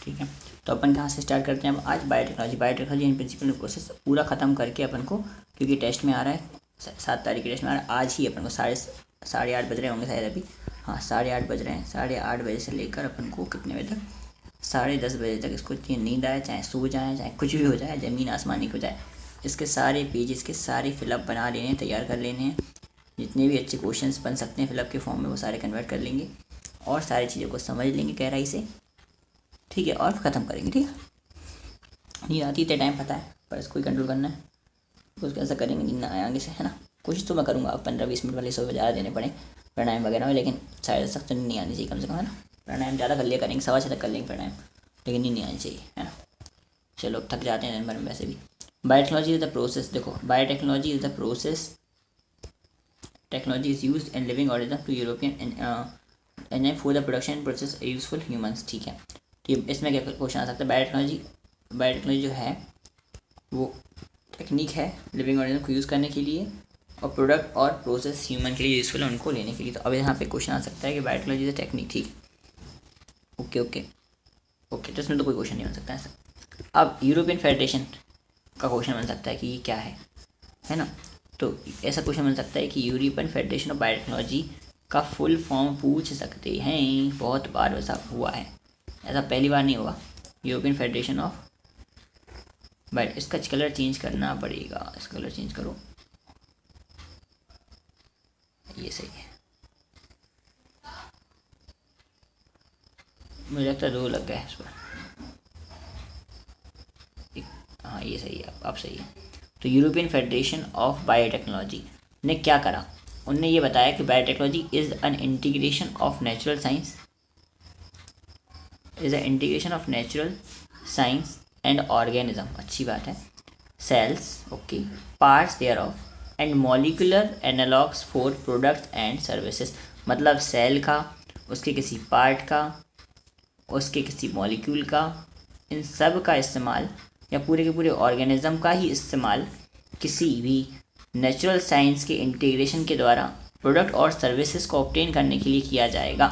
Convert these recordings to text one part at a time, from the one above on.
ठीक है, तो अपन कहाँ से स्टार्ट करते हैं अब आज बायोटेक्नोलॉजी इन प्रिंसिपल प्रोसेस पूरा ख़त्म करके अपन को, क्योंकि टेस्ट में आ रहा है 7 तारीख के टेस्ट में आ रहा है, आज ही अपन को 8:30 बज रहे होंगे शायद अभी, हाँ 8:30 बज रहे हैं। 8:30 बजे से लेकर अपन को कितने बजे तक, 10:30 बजे तक इसको नींद आए, चाहे सो जाए, चाहे कुछ भी हो जाए, ज़मीन आसमानी हो जाए, इसके सारे पेजेस के सारे फिलअप बना लेने हैं, तैयार कर लेने हैं। जितने भी अच्छे क्वेश्चंस बन सकते हैं फिलअप के फॉर्म में वो सारे कन्वर्ट कर लेंगे और सारी चीज़ों को समझ लेंगे गहराई से, ठीक है, और ख़त्म करेंगे। ठीक है, नींद आती है टाइम पता है, पर इसको ही कंट्रोल करना है, कुछ कैसा करेंगे नींद ना आए आगे से, है ना। कोशिश तो मैं करूँगा 15-20 मिनट वाले 100 ज़्यादा देने पड़े प्राणायाम वगैरह में, लेकिन शायद तक तो नहीं आनी चाहिए कम से कम, है ना। प्राणायाम ज़्यादा कर लिया करेंगे, 6:15 तक कर लेंगे प्राणायाम, लेकिन नहीं आनी चाहिए, है ना। चलो थक जाते हैं दिन भर में वैसे भी। बायोटेक्नोलॉजी इज़ द प्रोसेस, देखो biotechnology is the process, technology is used in living organism to European and for the production process useful humans. ठीक है, तो इसमें क्या क्वेश्चन आ सकता है, बायोटेक्नोलॉजी जो है वो टेक्निक है लिविंग ऑर्गेनिज्म को यूज़ करने के लिए और प्रोडक्ट और प्रोसेस ह्यूमन के लिए यूज़फुल है उनको लेने के लिए। तो अब यहाँ पे क्वेश्चन आ सकता है कि बायोटेक्नोलॉजी इज टेक्निक, ठीक, ओके, तो इसमें तो कोई क्वेश्चन नहीं बन सकता ऐसा। अब यूरोपियन फेडरेशन का क्वेश्चन बन सकता है कि ये क्या है ना। तो ऐसा क्वेश्चन बन सकता है कि यूरोपियन फेडरेशन ऑफ बायोटेक्नोलॉजी का फुल फॉर्म पूछ सकते हैं, बहुत बार वैसा हुआ है, ऐसा पहली बार नहीं हुआ। यूरोपियन फेडरेशन ऑफ बट इसका कलर चेंज करना पड़ेगा, इसका कलर चेंज करो, ये सही है, मुझे लगता है 2 लग गए इस पर, हाँ ये सही है, अब सही है। तो यूरोपियन फेडरेशन ऑफ बायोटेक्नोलॉजी ने क्या करा, उनने ये बताया कि biotechnology is an integration of natural science and organism, अच्छी बात है, cells, okay, parts there of and molecular analogues for products and services, मतलब सेल का, उसके किसी पार्ट का, उसके किसी मॉलिक्यूल का, इन सब का इस्तेमाल या पूरे के पूरे ऑर्गेनिज्म का ही इस्तेमाल किसी भी नेचुरल साइंस के इंटीग्रेशन के द्वारा प्रोडक्ट और सर्विसेज को ऑब्टेन करने के लिए किया जाएगा।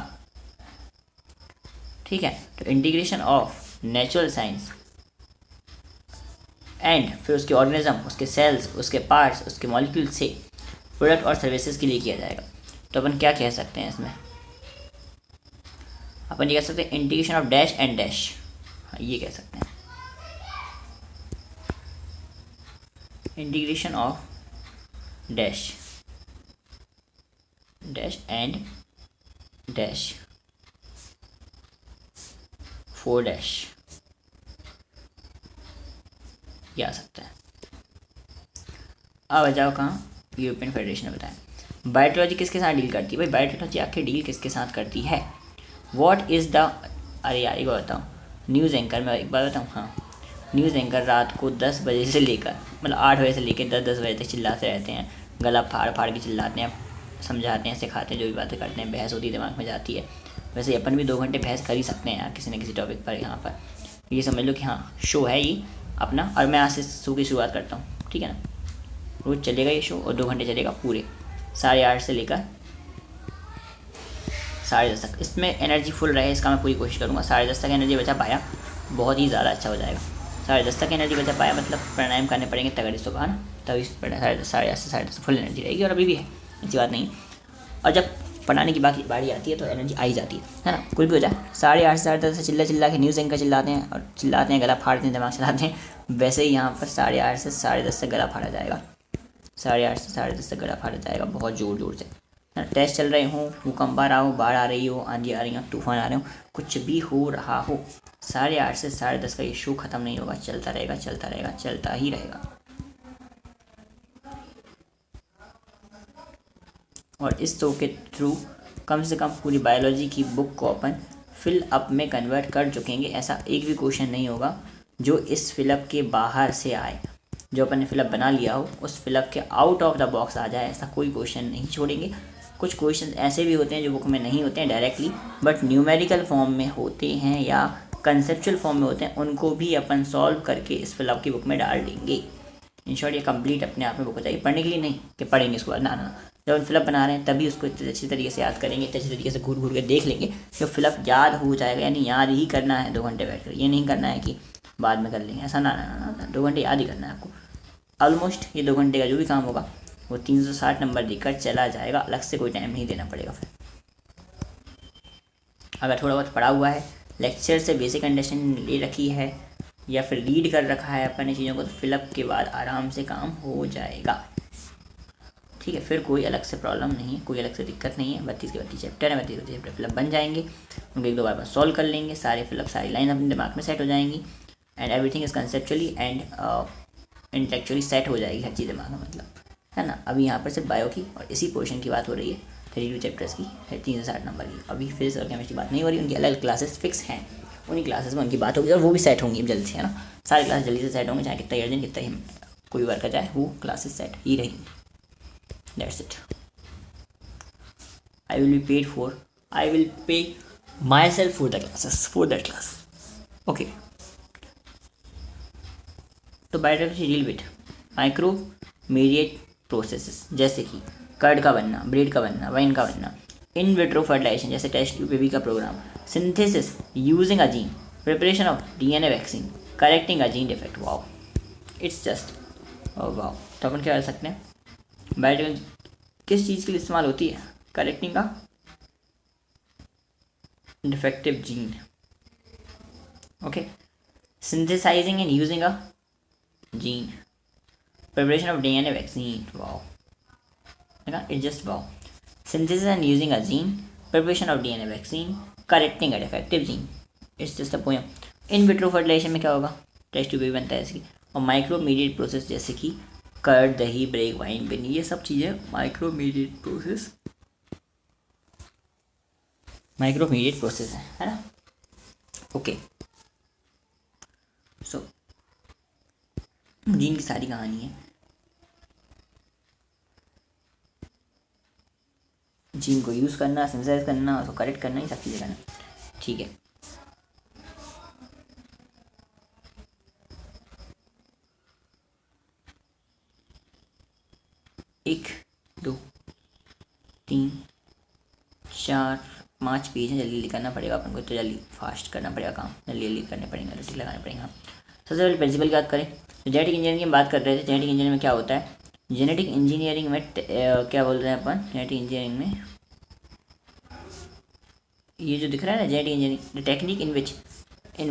ठीक है, तो integration of natural science and फिर उसके ऑर्गेनिज्म, उसके सेल्स, उसके पार्ट्स, उसके मॉलिक्यूल से प्रोडक्ट और सर्विसेज के लिए किया जाएगा। तो अपन क्या कह सकते हैं इसमें, अपन ये कह सकते हैं integration of dash and dash, ये कह सकते हैं integration of dash and dash 4 dash, ये आ सकता है। अब आ जाओ कहाँ, यूरोपियन फेडरेशन ने बताया बायोटेक्नोलॉजी किसके साथ डील करती है। भाई बायोटेक्नोलॉजी आखिर डील किसके साथ करती है, व्हाट इज़ द, अरे यार एक बार बताऊँ, न्यूज़ एंकर, मैं एक बार बताऊँ, हाँ न्यूज़ एंकर रात को 10 बजे से लेकर, मतलब 8 बजे से लेकर 10 बजे तक चिल्लाते रहते हैं, गला फाड़ फाड़ के चिल्लाते हैं, समझाते हैं, सिखाते हैं, जो भी बातें करते हैं, बहस होती है, दिमाग में जाती है। वैसे अपन भी 2 घंटे बहस कर ही सकते हैं यार किसी न किसी टॉपिक पर, यहाँ पर ये समझ लो कि हाँ शो है ये अपना, और मैं आज से शो की शुरुआत करता हूँ, ठीक है ना। रोज़ चलेगा ये शो और 2 घंटे चलेगा पूरे, 8:30 से लेकर 10:30 तक। इसमें एनर्जी फुल रहे इसका मैं पूरी कोशिश करूँगा। 10:30 तक एनर्जी बचा पाया बहुत ही ज़्यादा अच्छा हो जाएगा। 10:30 तक एनर्जी बचा पाया मतलब प्राणायाम करने पड़ेंगे तगड़े सुबह ना, तभी 8:30 से 10:30 फुल एनर्जी रहेगी, और अभी भी है, ऐसी बात नहीं। और जब पढ़ाने की बारी आती है तो एनर्जी आई जाती है ना, कुछ भी हो जाए। 8:30 से 10:30 से चिल्ला के न्यूज़ एंकर चिल्लाते हैं और चिल्लाते हैं, गला फाड़ते हैं, दिमाग चलाते हैं, वैसे ही यहाँ पर 8:30 से 10:30 तक गला फाड़ा जाएगा। 8:30 से 10:30 तक गला फाड़ा जाएगा बहुत ज़ोर से। टेस्ट चल रहे हों, भूकंप आ रहा हो, बाढ़ आ रही हो, आंधी आ रही हो, तूफान आ रहे हो, कुछ भी हो रहा हो, 8:30 से 10:30 का ये शो ख़त्म नहीं होगा, चलता रहेगा, चलता ही रहेगा। और इस शो के थ्रू कम से कम पूरी बायोलॉजी की बुक को अपन फिल अप में कन्वर्ट कर चुकेंगे। ऐसा एक भी क्वेश्चन नहीं होगा जो इस फिलअप के बाहर से आए, जो अपन ने फिलअप बना लिया हो उस फिलअप के आउट ऑफ द बॉक्स आ जाए, ऐसा कोई क्वेश्चन नहीं छोड़ेंगे। कुछ क्वेश्चन ऐसे भी होते हैं जो बुक में नहीं होते हैं डायरेक्टली, बट न्यूमेरिकल फॉर्म में होते हैं या कंसेप्चुअल फॉर्म में होते हैं, उनको भी अपन सॉल्व करके इस फिलअप की बुक में डाल देंगे। इन शॉर्ट ये कंप्लीट अपने आप में बुक हो जाएगी, पढ़ने के लिए नहीं कि पढ़ेंगे इसको, ना, जब हम फिलअप बना रहे हैं तभी उसको इतने अच्छी तरीके से याद करेंगे, इतने अच्छी तरीके से घूर घूर के देख लेंगे कि फिलअप याद हो जाएगा। यानी याद ही करना है 2 घंटे बैठ कर, ये नहीं करना है कि बाद में कर लेंगे, ऐसा ना 2 घंटे याद ही करना है आपको। ऑलमोस्ट ये 2 घंटे का जो भी काम होगा वो 360 नंबर देकर चला जाएगा, अलग से कोई टाइम नहीं देना पड़ेगा। फिर अगर थोड़ा बहुत पढ़ा हुआ है, लेक्चर से बेसिक अंडरस्टैंडिंग ले रखी है या फिर रीड कर रखा है अपने चीज़ों को, तो फिलअप के बाद आराम से काम हो जाएगा। ठीक है, फिर कोई अलग से प्रॉब्लम नहीं है, कोई अलग से दिक्कत नहीं है। 32 के 32 चैप्टर है, 32 चैप्टर फिलअप बन जाएंगे, उनको 1-2 बार सॉल्व कर लेंगे, सारे फिलअप सारी लाइन अपने दिमाग में सेट हो जाएंगी and everything is conceptually and intellectually set हो जाएगी हर चीज़ दिमाग में, मतलब है ना। अभी यहाँ पर सिर्फ बायो की और इसी पोर्शन की बात हो रही है, 32 चैप्टर्स की है, 360 नंबर की। अभी फिजिक्स और केमिस्ट्री बात नहीं हो रही, उनकी अलग क्लासेस फिक्स हैं, उन्हीं क्लासेस में उनकी बात होगी और वो भी सेट होंगी जल्दी से, है ना। सारे क्लास जल्दी से सेट होंगे, चाहे कितना अर्जेंट कितना ही कोई वर्क आ जाए, वो क्लासेस सेट ही रहेंगी। That's it. I will pay myself for the classes, for that class. Okay. तो बायोटेक्नोलॉजी डील विद माइक्रोमीडिएट प्रोसेसेस, जैसे कि कर्ड का बनना, ब्रेड का बनना, वाइन का बनना, इन विट्रो फर्टिलाइजेशन जैसे टेस्ट ट्यूब बेबी का programme, synthesis using a gene, preparation of DNA vaccine, correcting a gene defect. Wow, it's just wow. तो अपन क्या कर सकते हैं, बायोटेक्नोलॉजी किस चीज़ के लिए इस्तेमाल होती है? करेक्टिंग का defective gene, okay, synthesizing and using a gene, preparation of DNA vaccine. Wow, it's just wow. Synthesis and using a gene, preparation of DNA vaccine, correcting a defective gene. It's just a poem. In vitro fertilization में क्या होगा? Test tube भी बनता है इसकी, और माइक्रोमीडिएट process जैसे कि कर्ड, दही, ब्रेक, वाइन, बिन, ये सब चीज़ें माइक्रोमीडिएट प्रोसेस है ना। ओके, सो जीन की सारी कहानी है, जीन को यूज़ करना, सिंथेसाइज करना, उसको करेक्ट करना, ये सब चीज़ें करना। ठीक है, एक, 2, 3, 4, 5 पेज हैं, जल्दी करना पड़ेगा अपन को, तो जल्दी फास्ट करना पड़ेगा काम, जल्दी करने पड़ेंगे, टिक लगाने पड़ेंगे। हाँ, सबसे पहले प्रिंसिपल की बात करें तो जेनेटिक इंजीनियरिंग की बात कर रहे थे। जेनेटिक इंजीनियरिंग में क्या होता है? जेनेटिक इंजीनियरिंग में क्या बोल रहे हैं अपन? जेनेटिक इंजीनियरिंग में ये जो दिख रहा है ना, genetic engineering, the technique in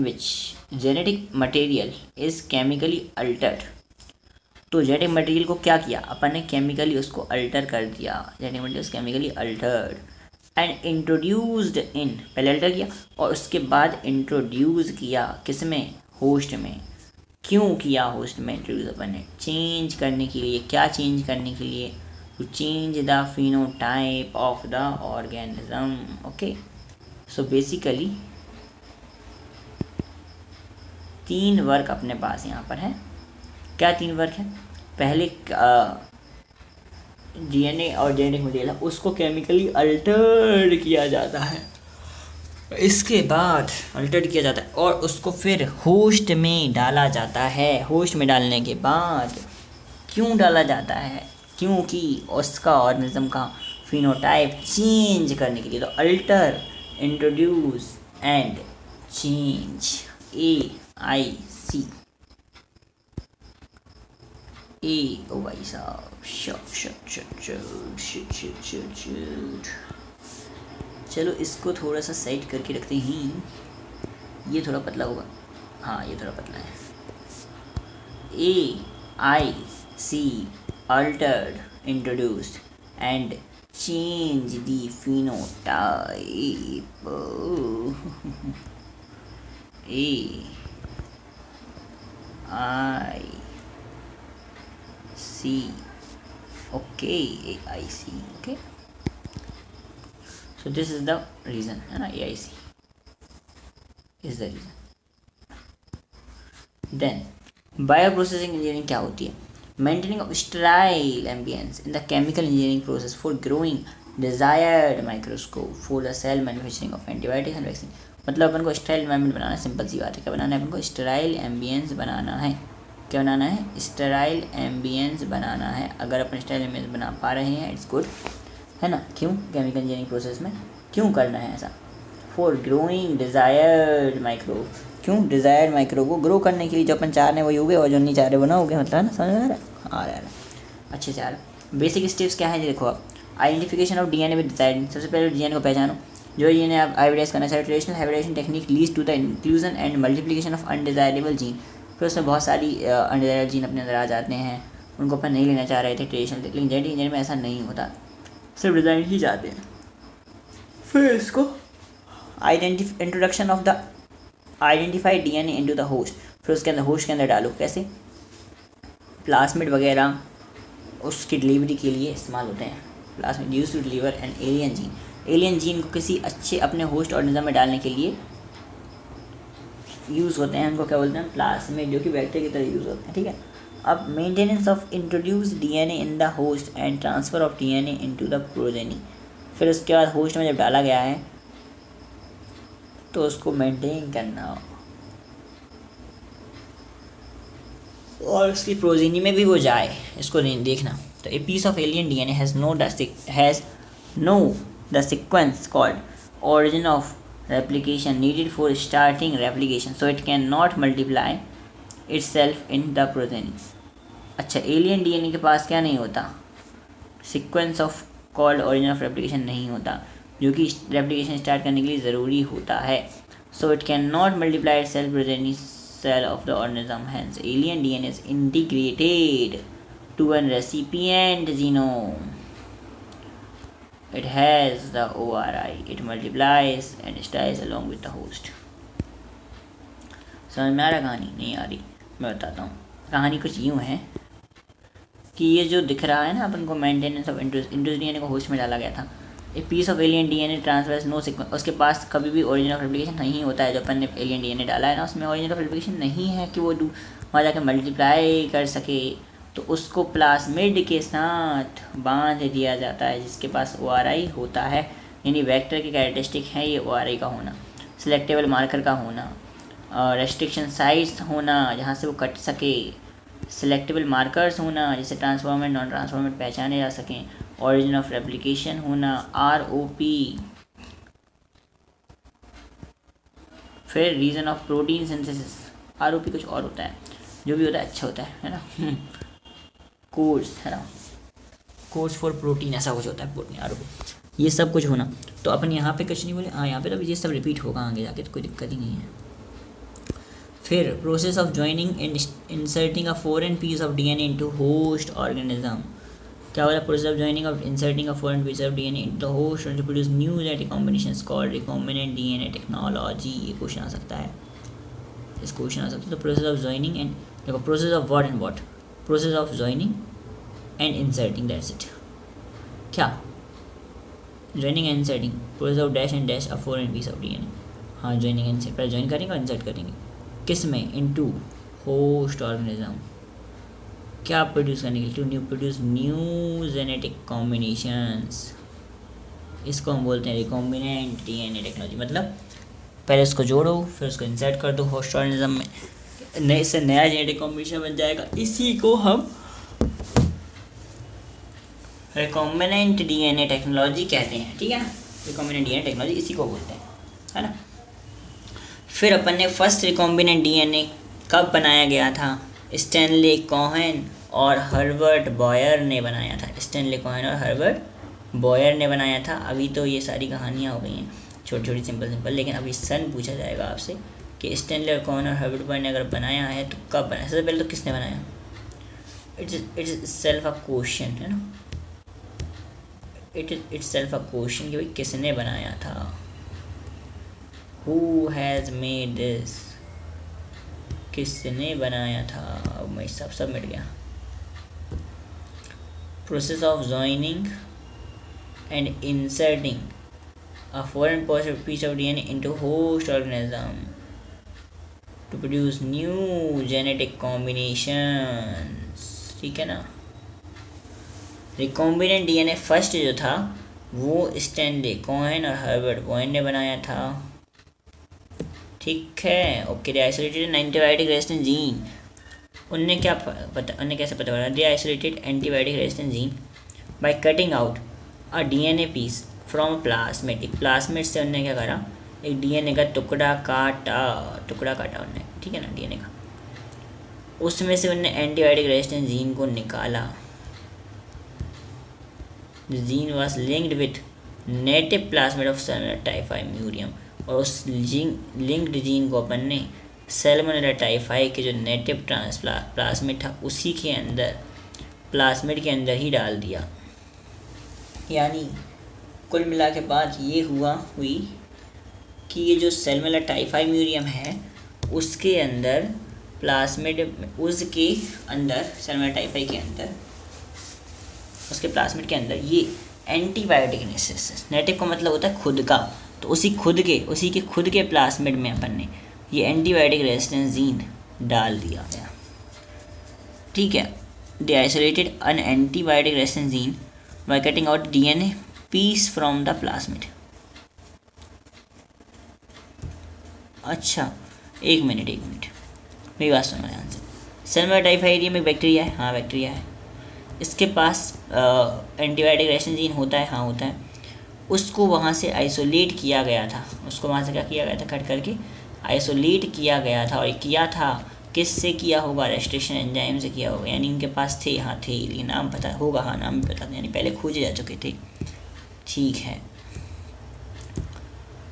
which genetic material is chemically Altered. तो जेनेटिक मटेरियल को क्या किया अपन ने? केमिकली उसको अल्टर कर दिया। Genetic material chemically Altered and introduced in, पहले अल्टर किया और उसके बाद इंट्रोड्यूस किया किस में? होस्ट में। क्यों किया होस्ट में इंट्रोड्यूस अपन ने? चेंज करने के लिए। क्या चेंज करने के लिए? To change the phenotype of the organism. Okay, so basically 3 work अपने पास यहाँ पर है। क्या 3 वर्क है? पहले डीएनए और जेनेटिक मटेरियल है उसको केमिकली अल्टर्ड किया जाता है, इसके बाद अल्टर्ड किया जाता है और उसको फिर होस्ट में डाला जाता है। होस्ट में डालने के बाद क्यों डाला जाता है? क्योंकि उसका ऑर्गेनिज्म का फिनोटाइप चेंज करने के लिए। तो alter, introduce and change, AIC। ओ भाई साहब, चलो इसको थोड़ा सा साइड करके रखते हैं, ये थोड़ा पतला होगा। हाँ, ये थोड़ा पतला है। AIC, altered, introduced and change the phenotype। AIC, okay, AIC, okay, so this is the reason, है ना, AIC is the reason। then bioprocessing engineering क्या होती है? maintaining of sterile ambience in the chemical engineering process for growing desired microscope for the cell manufacturing of antibiotics and vaccine। मतलब अपन को sterile environment बनाना है, simple सी बात है। क्या बनाना है अपन को? स्टेराइल एम्बियंस बनाना है। क्या बनाना है, स्टेराइल एम्बियंस बनाना है। अगर अपन स्टेराइल एम्बियंस बना पा रहे हैं इट्स गुड, है ना। क्यों, केमिकल इंजीनियरिंग प्रोसेस में क्यों करना है ऐसा, फॉर ग्रोइंग डिज़ायर्ड माइक्रो, क्यों डिज़ायर्ड माइक्रो को ग्रो करने के लिए, जो अपन चाह रहे हैं वही हो गए और जो नहीं चाह रहे वो ना हो गए, मतलब है ना, समझ में आ रहा है अच्छे से आ रहा है। बेसिक स्टेप्स क्या है देखो आप, आइडेंटिफिकेशन ऑफ डीएनए विद डिजाइड, सबसे पहले डीएनए को पहचानो, जो डीएनए आप हाइब्रिडाइज करना चाहिए। Traditional hybridisation technique leads to the inclusion and multiplication of undesirable gene, फिर उसमें बहुत सारी अनडिजायरेबल जीन अपने अंदर आ जाते हैं, उनको अपन नहीं लेना चाह रहे थे ट्रेडिशनल, लेकिन जेनेटिक इंजीनियरिंग में ऐसा नहीं होता, सिर्फ डिज़ाइन ही चाहते हैं। फिर इसको introduction of the identified DNA into the host, फिर उसके अंदर होस्ट के अंदर डालो, कैसे, प्लास्मिड वगैरह उसकी डिलीवरी के लिए इस्तेमाल होते हैं। Plasmid use to deliver an alien gene, alien gene को किसी अच्छे अपने होस्ट ऑर्गेनिज्म में डालने के लिए यूज़ होते हैं, उनको क्या बोलते हैं, प्लास्मिड, जो कि बैक्टीरिया की तरह यूज़ होते हैं, ठीक है। अब maintenance of introduce DNA in the host and transfer of DNA into the progeny, फिर उसके बाद होस्ट में जब डाला गया है तो उसको मेंटेन करना और उसकी प्रोजेनी में भी वो जाए, इसको देखना। तो a piece of alien DNA has no the sequence called origin of replication needed for starting replication, so it cannot multiply itself in the progeny। अच्छा, एलियन डीएनए के पास क्या नहीं होता, sequence of called origin of replication नहीं होता, जो कि replication start करने के लिए ज़रूरी होता है। So it can not multiply itself progeny cell of the organism, hence alien DNA is integrated to a recipient genome, it has the ORI, it multiplies and stays along with the host। समझ में आ रहा कहानी, नहीं आ रही, मैं बताता हूँ। कहानी कुछ यूँ है कि ये जो दिख रहा है ना अपन को, मेंटेनेंस ऑफ इंट्रोड्यूस डीएनए को होस्ट में डाला गया था, a piece of alien DNA transfers no sequence, उसके पास कभी भी ओरिजिन ऑफ रेप्लिकेशन नहीं होता है। जो अपन ने एलियन डीएनए डाला है ना, उसमें ओरिजिन ऑफ रेप्लिकेशन नहीं है कि वो वहाँ जाकर मल्टीप्लाई कर सके, तो उसको प्लास्मिड के साथ बांध दिया जाता है, जिसके पास ORI होता है, यानी वेक्टर की कैरेक्टरिस्टिक है ये ORI का होना, सिलेक्टेबल मार्कर का होना, रेस्ट्रिक्शन साइट्स होना जहाँ से वो कट सके, सिलेक्टेबल मार्कर्स होना जिससे ट्रांसफॉर्मेट नॉन ट्रांसफॉर्मेट पहचाने जा सकें, ओरिजिन ऑफ रेप्लिकेशन होना, ROP, फिर region of protein synthesis, ROP कुछ और होता है, जो भी होता है अच्छा होता है ना कोर्स, है ना, कोर्स फॉर प्रोटीन ऐसा कुछ होता है, प्रोटीन ROP, ये सब कुछ होना। तो अपन यहाँ पे कुछ नहीं बोले, हाँ यहाँ पे तो ये सब रिपीट होगा आगे जाके, तो कोई दिक्कत ही नहीं है। फिर process of joining and inserting a foreign piece of DNA into host organism, क्या हो रहा है, process of joining of inserting a foreign piece of DNA into the host to produce new genetic combinations called recombinant DNA technology, ये question आ सकता है, इस question आ सकता है। तो प्रोसेस ऑफ ज्वाइनिंग एंड, देखो process of what and what, process of joining and inserting, that's it. क्या joining and inserting, process of dash and dash a foreign piece of DNA, हाँ ज्वाइनिंग एंड पहले join करेंगे और insert करेंगे, किस में, into host organism, क्या produce करने के लिए, to new produce new genetic combinations, इसको हम बोलते हैं रिकॉम्बिनेंट डीएनए टेक्नोलॉजी। मतलब पहले उसको जोड़ो फिर उसको इंसर्ट कर दो होस्ट ऑर्गेनिज्म में, नए से नया जेनेटिक कॉम्बिनेशन बन जाएगा, इसी को हम रिकॉम्बिनेंट डीएनए टेक्नोलॉजी कहते हैं, ठीक है ना, रिकॉम्बिनेंट डीएनए टेक्नोलॉजी इसी को बोलते हैं, है ना। फिर अपन ने फर्स्ट रिकॉम्बिनेंट डीएनए कब बनाया गया था, स्टैनले कोहेन और हर्बर्ट बॉयर ने बनाया था, स्टैनले कोहेन और हर्बर्ट बॉयर ने बनाया था। अभी तो ये सारी कहानियाँ हो गई हैं छोटी छोटी सिंपल, लेकिन अभी सन पूछा जाएगा आपसे कि स्टैनले और कोहेन और हर्बर्ट बॉयर ने अगर बनाया है तो कब बनाया, सबसे पहले तो किसने बनाया, इट्स सेल्फ अ क्वेश्चन, है ना, इट्स सेल्फ अ क्वेश्चन कि भाई किसने बनाया था, Who has made this, किसने बनाया था, अब मैं सब मिट गया। Process of joining and inserting a foreign piece of DNA into host organism to produce new genetic combinations, ठीक है ना। रिकॉम्बिनेंट डीएनए फर्स्ट जो था वो स्टैनले कोहेन और हर्बर्ट बॉयर ने बनाया था, ठीक है, okay. Isolated antibiotic resistant gene, उनने कैसे पता करा? They isolated antibiotic resistant gene by cutting out a DNA piece from plasmid. एक प्लास्मिड से उनने क्या करा, एक डीएनए का टुकड़ा काटा उनने, ठीक है ना, डीएनए का। उसमें से उनने एंटीबायोटिक रेजिस्टेंट जीन को निकाला। The gene was linked with native plasmid of salmonella typhimurium. और उस लिंक्ड जीन को अपन ने सैल्मोनेला टाइफाई के जो नेटिव प्लास्मिड था उसी के अंदर, प्लास्मिड के अंदर ही डाल दिया। यानी कुल मिला के बात ये हुई कि ये जो सैल्मोनेला टाइफाई म्यूरियम है उसके अंदर प्लास्मिड, उसके अंदर सैल्मोनेला टाइफाई के अंदर, उसके प्लास्मिड के अंदर ये एंटीबायोटिक नेटिव का मतलब होता है खुद का, तो उसी के खुद के प्लास्मिड में अपन ने ये एंटीबायोटिक रेजिस्टेंस जीन डाल दिया गया, ठीक है। They isolated an antibiotic resistance gene by cutting out DNA piece from the plasmid. अच्छा, एक मिनट मेरी बात सुनो ध्यान से। सैल्मोनेला टाइफाई में बैक्टीरिया है, हाँ बैक्टीरिया है, इसके पास एंटीबायोटिक रेजिस्टेंस जीन होता है, हाँ होता है। उसको वहाँ से आइसोलेट किया गया था, उसको वहाँ से क्या किया गया था, कट करके आइसोलेट किया गया था। और किया था किससे किया होगा, रेस्ट्रिक्शन एंजाइम से किया होगा। यानी इनके पास थे, हाँ थे, ये नाम पता होगा, हाँ नाम भी पता था, यानी पहले खोजे जा चुके थे, ठीक है,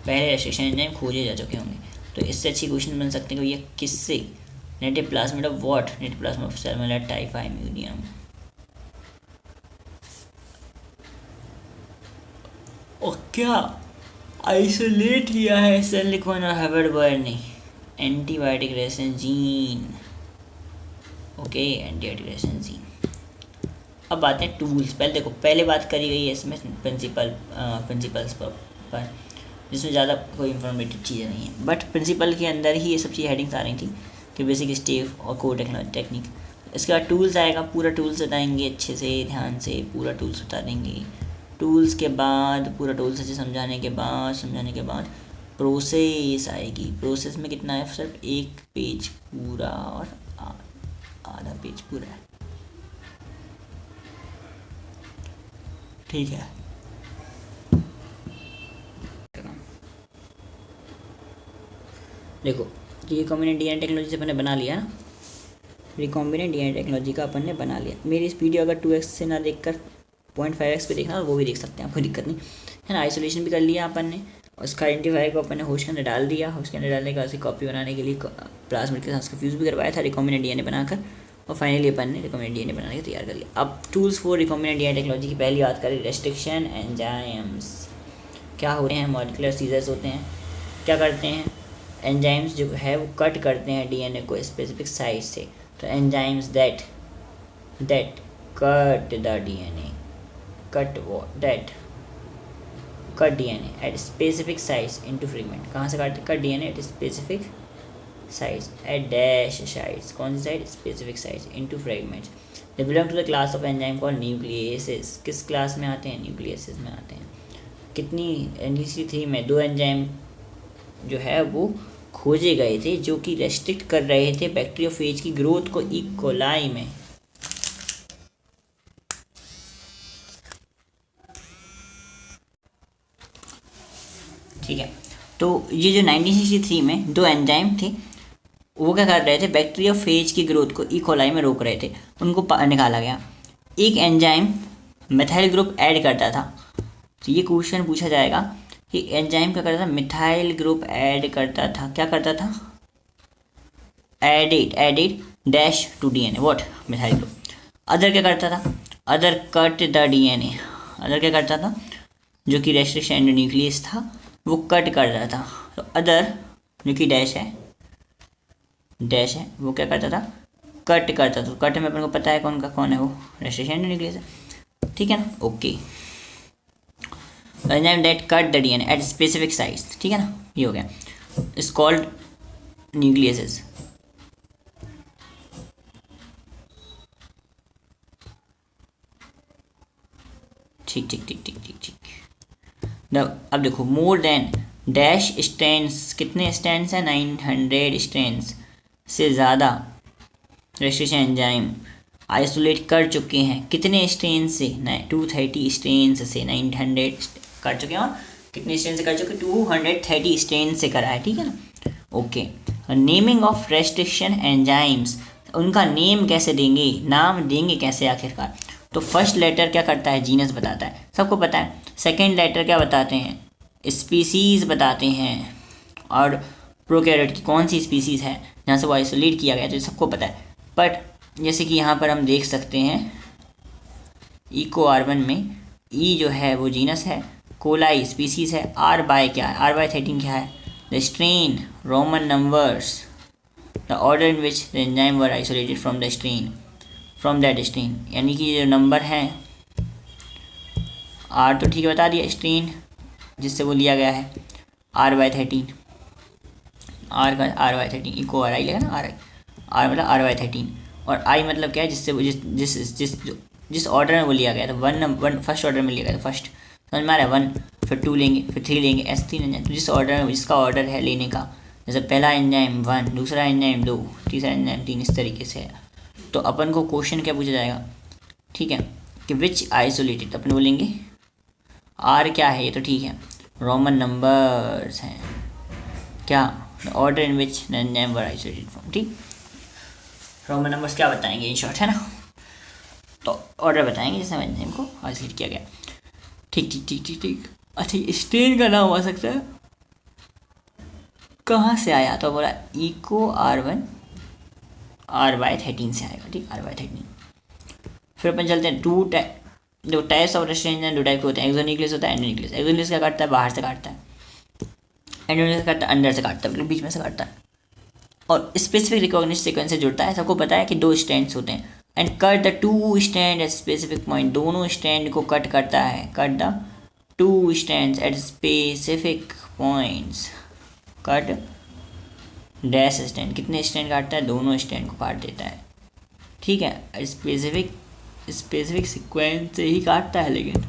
पहले रेस्ट्रिक्शन एंजाइम खोजे जा चुके होंगे। तो इससे अच्छी क्वेश्चन बन सकते हैं कि ये किससे, native plasmid of what, native plasmid of salmonella typhimurium. और क्या आइसोलेट किया है सिलिकॉन और हार्वर्ड बर्न ने, antibiotic resistance gene, okay, antibiotic resistance gene. अब आते हैं टूल्स। पहले बात करी गई है इसमें प्रिंसिपल्स पर जिसमें ज़्यादा कोई इंफॉर्मेटिव चीज़ें नहीं है, बट प्रिंसिपल के अंदर ही ये सब चीज़ हेडिंग्स आ रही थी कि बेसिक स्टेप और कोर टेक्निक। इसके बाद टूल्स आएगा, पूरा टूल्स बताएंगे अच्छे से, ध्यान से पूरा टूल्स बता देंगे। टूल्स के बाद पूरा टूल्स अच्छे समझाने के बाद प्रोसेस आएगी। प्रोसेस में कितना है, सिर्फ एक पेज पूरा और आधा पेज पूरा है, ठीक है। देखो रिकॉम्बिनेंट डीएनए टेक्नोलॉजी से अपन ने बना लिया ना, रिकॉम्बिनेंट डीएनए टेक्नोलॉजी का अपन ने बना लिया। मेरी इस वीडियो अगर 2x से ना देखकर 0.5x पे देखना तो वो भी देख सकते हैं, कोई दिक्कत नहीं है ना। आइसोलेशन भी कर लिया अपन ने, उसका आइडेंटिफायर को अपन ने होस्ट के अंदर डाल दिया, होस्ट के अंदर डालने के बाद उसकी कॉपी बनाने के लिए प्लाज्मिड के साथ उसका फ्यूज़ भी करवाया था रिकॉम्बिनेंट डीएनए बनाकर, और फाइनली अपन ने रिकॉम्बिनेंट डीएनए बनाने के तैयार कर लिया। अब tools for recombinant DNA technology की पहली बात करें, रेस्ट्रिक्शन एंजाइम्स। क्या होते हैं, मॉलिक्यूलर सीजर्स होते हैं, क्या करते हैं, एंजाइम्स जो है वो कट करते हैं डीएनए को स्पेसिफिक साइज से। तो enzymes that cut the DNA, cut DNA at specific size into fragment. कहाँ से काटते, cut DNA at specific size at dash size, कौन सी side, specific size into fragments. They belong to the class of enzyme called nucleases. किस class में आते हैं, nucleases में आते हैं। कितनी NDC3 में 2 एंजाइम जो है वो खोजे गए थे जो कि रेस्ट्रिक्ट कर रहे थे बैक्टीरियोफेज की ग्रोथ को ई कोलाई में। ठीक है, तो ये जो 1963 में 2 एंजाइम थे वो क्या कर रहे थे, बैक्टीरियोफेज की ग्रोथ को ई कोलाई में रोक रहे थे, उनको निकाला गया। एक एंजाइम मिथाइल ग्रुप ऐड करता था, तो ये क्वेश्चन पूछा जाएगा कि एंजाइम क्या करता था, मिथाइल ग्रुप ऐड करता था, क्या करता था, added dash to DNA, what, methyl group. Other क्या करता था, other cut the DNA, other क्या करता था, जो कि रेस्ट्रिक्शन एंडोन्यूक्लियस था वो कट कर रहा था। तो अदर जो कि डैश है वो क्या करता था, कट करता था। तो कट में अपन को पता है कौन है वो, रेस्ट्रिक्शन एंडोन्यूक्लियस है, ठीक है ना, okay. Enzyme that cut the DNA at specific size, ठीक है ना, ये हो गया, इज कॉल्ड न्यूक्लियसेस। ठीक। अब देखो, मोर देन डैश स्ट्रेंस, कितने स्ट्रेंस हैं, 900 स्ट्रेंस से ज़्यादा रेजिस्ट्रेशन एंजाइम आइसोलेट कर चुके हैं कितने स्ट्रेन से, 230 स्ट्रेन से, 900 कर चुके हैं, और कितने स्ट्रेन से कर चुके, 230 स्ट्रेन से करा है, ठीक है ना। Okay, naming of restriction enzymes, उनका नेम कैसे देंगे, नाम देंगे कैसे आखिरकार। तो फर्स्ट लेटर क्या करता है, जीनस बताता है, सबको पता है। सेकेंड लेटर क्या बताते हैं, स्पीसीज़ बताते हैं, और प्रोकैरियोट की कौन सी स्पीसीज़ है जहाँ से वो आइसोलेट किया गया, तो सबको पता है। बट जैसे कि यहाँ पर हम देख सकते हैं इको R1 में ई जो है वो जीनस है, कोलाई स्पीसीज़ है, आर बाय क्या है, आर बाय 13 क्या है, the strain, Roman numbers, the order in which the enzyme were isolated from the strain, from that strain, यानी कि जो नंबर हैं, आर तो ठीक है बता दिया, स्ट्रेन जिससे वो लिया गया है R/13, R/13 इको आर आई लेगा ना, आर मतलब R/13, और आई मतलब क्या है, जिससे वो जिस ऑर्डर में वो लिया गया था, वन फर्स्ट ऑर्डर में लिया गया था, फर्स्ट समझ में आ रहा है, 1 फिर 2 लेंगे, फिर 3 लेंगे, S3 एंजाइम, तो जिस ऑर्डर में जिसका ऑर्डर है लेने का, जैसे पहला एंजाइम 1, दूसरा एंजाइम 2, तीसरा एंजाइम 3, इस तरीके से है। तो अपन को क्वेश्चन क्या पूछा जाएगा, ठीक है, कि विच आइसोलेटेड, अपन बोलेंगे आर क्या है, ये तो ठीक है, रोमन नंबर्स हैं, क्या, order in which the enzyme were isolated from, ठीक, रोमन नंबर्स क्या बताएंगे इन शॉर्ट, है ना, तो ऑर्डर बताएंगे जिससे एंजाइम को आइसोलेट किया गया, ठीक ठीक ठीक ठीक ठीक। अच्छा, स्ट्रेन का नाम आ सकता है, कहाँ से आया, तो बोला इको R1 R/13 से आएगा, ठीक, R/13। फिर अपन चलते हैं दो टाइप्स ऑफ रेस्ट्रेंशन, 2 टाइप के होते हैं, एक्सोन्यूक्लियस होता है, एंडोन्यूक्लियस। एक्सोन्यूक्लियस क्या काटता है, बाहर से काटता है, एंडोन्यूक्लियस काटता है अंदर से काटता है, मतलब बीच में से काटता है, और स्पेसिफिक रिकॉग्निशन सीक्वेंस से जुड़ता है। सबको पता है कि 2 स्ट्रैंड्स होते हैं, and cut the 2 strand at specific point, दोनों स्ट्रैंड को कट करता है, cut the 2 strands at specific points, cut dash strand, कितने स्ट्रैंड काटता है, दोनों स्ट्रैंड को काट देता है, ठीक है, स्पेसिफिक सीक्वेंस से ही काटता है, लेकिन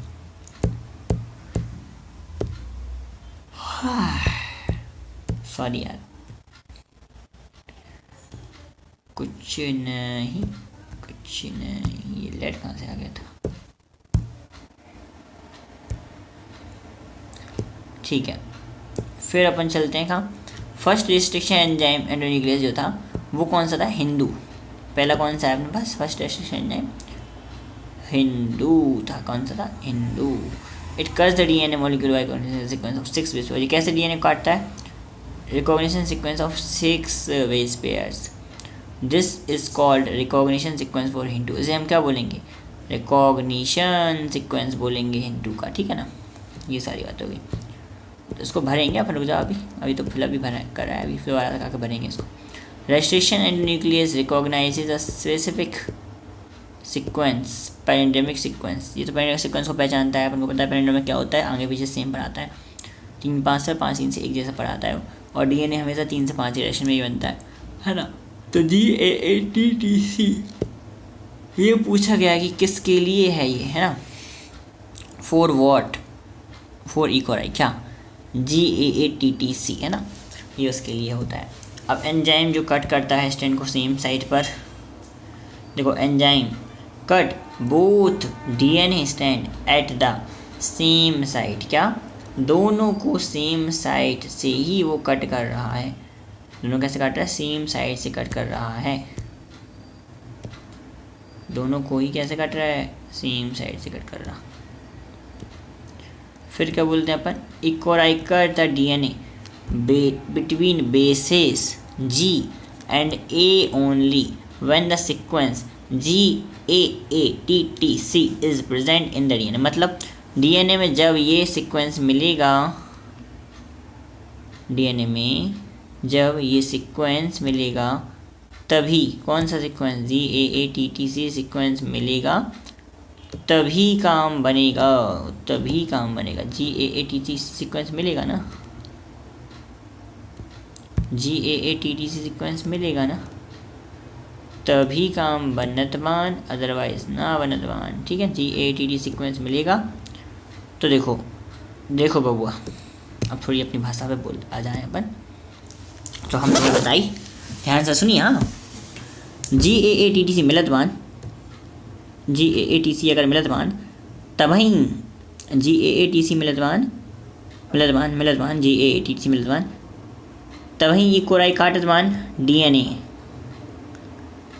सॉरी यार, कुछ नहीं, ये लेट कहाँ से आ गया था, ठीक है। फिर अपन चलते हैं कहाँ, फर्स्ट रेस्ट्रिक्शन एंजाइम एंडोन्यूक्लियस जो था वो कौन सा था, हिंदू, पहला कौन सा है अपने पास, फर्स्ट रेस्ट्रिक्शन एंजाइम हिंदू था, कौन सा था, Hindu. It cuts the DNA molecule by recognition sequence of 6 base pairs, कैसे डीएनए काटता है, recognition sequence of 6 base pairs, this is called recognition sequence for Hindu, इसे हम क्या बोलेंगे, रिकॉग्निशन सीक्वेंस बोलेंगे हिंदू का, ठीक है ना। ये सारी बात हो गई, तो इसको भरेंगे अपन, रुक जाओ, अभी तो फिलहाल भी भरा कर रहा है, अभी दोबारा लगा के भरेंगे इसको। Restriction endonuclease recognises a specific sequence, palindromic sequence, ये तो पैरेंडेमिक सीक्वेंस को पहचानता है, अपन को पता है पैरेंडेमिक क्या होता है, आगे पीछे सेम पढ़ाता है, 3 5 से 5 3 से 1 जैसा पढ़ाता है, और डीएनए हमेशा 3 से 5 डायरेक्शन में ही बनता है ना। तो GAATTC ये पूछा गया कि किसके लिए है ये, है ना, फॉर वॉट, फॉर इक्वल क्या, GAATTC है ना, ये उसके लिए होता है। अब एंजाइम जो कट करता है स्ट्रैंड को सेम साइट पर, देखो enzyme cut both DNA strand at the same site, क्या, दोनों को सेम साइट से ही वो कट कर रहा है, दोनों कैसे काट रहा है, सेम साइड से कट कर रहा है, दोनों को ही कैसे कट रहा है, सेम साइड से कट कर रहा। फिर क्या बोलते हैं अपन, equal cut the DNA between bases G and A only when the sequence GAATTC is present in the DNA, मतलब DNA में जब ये सीक्वेंस मिलेगा, DNA में जब ये सीक्वेंस मिलेगा तभी, कौन सा सीक्वेंस, GAATTC सीक्वेंस मिलेगा तभी काम बनेगा, तभी काम बनेगा, GAATTC सीक्वेंस मिलेगा ना, GAATTC सीक्वेंस मिलेगा ना, तभी काम बनतमान, अदरवाइज ना बनतमान, ठीक है। GAATTC सीक्वेंस मिलेगा तो देखो बबुआ, अब थोड़ी अपनी भाषा पे बोल आ जाए अपन, तो हम तुम्हें बताई, ध्यान से सुनिए, हाँ, GAATTC मिलतवान, GAATC अगर मिलतवान तभी GAATC मिलतवान GAATC मिलतवान तभी ये कोराई काटतवान DNA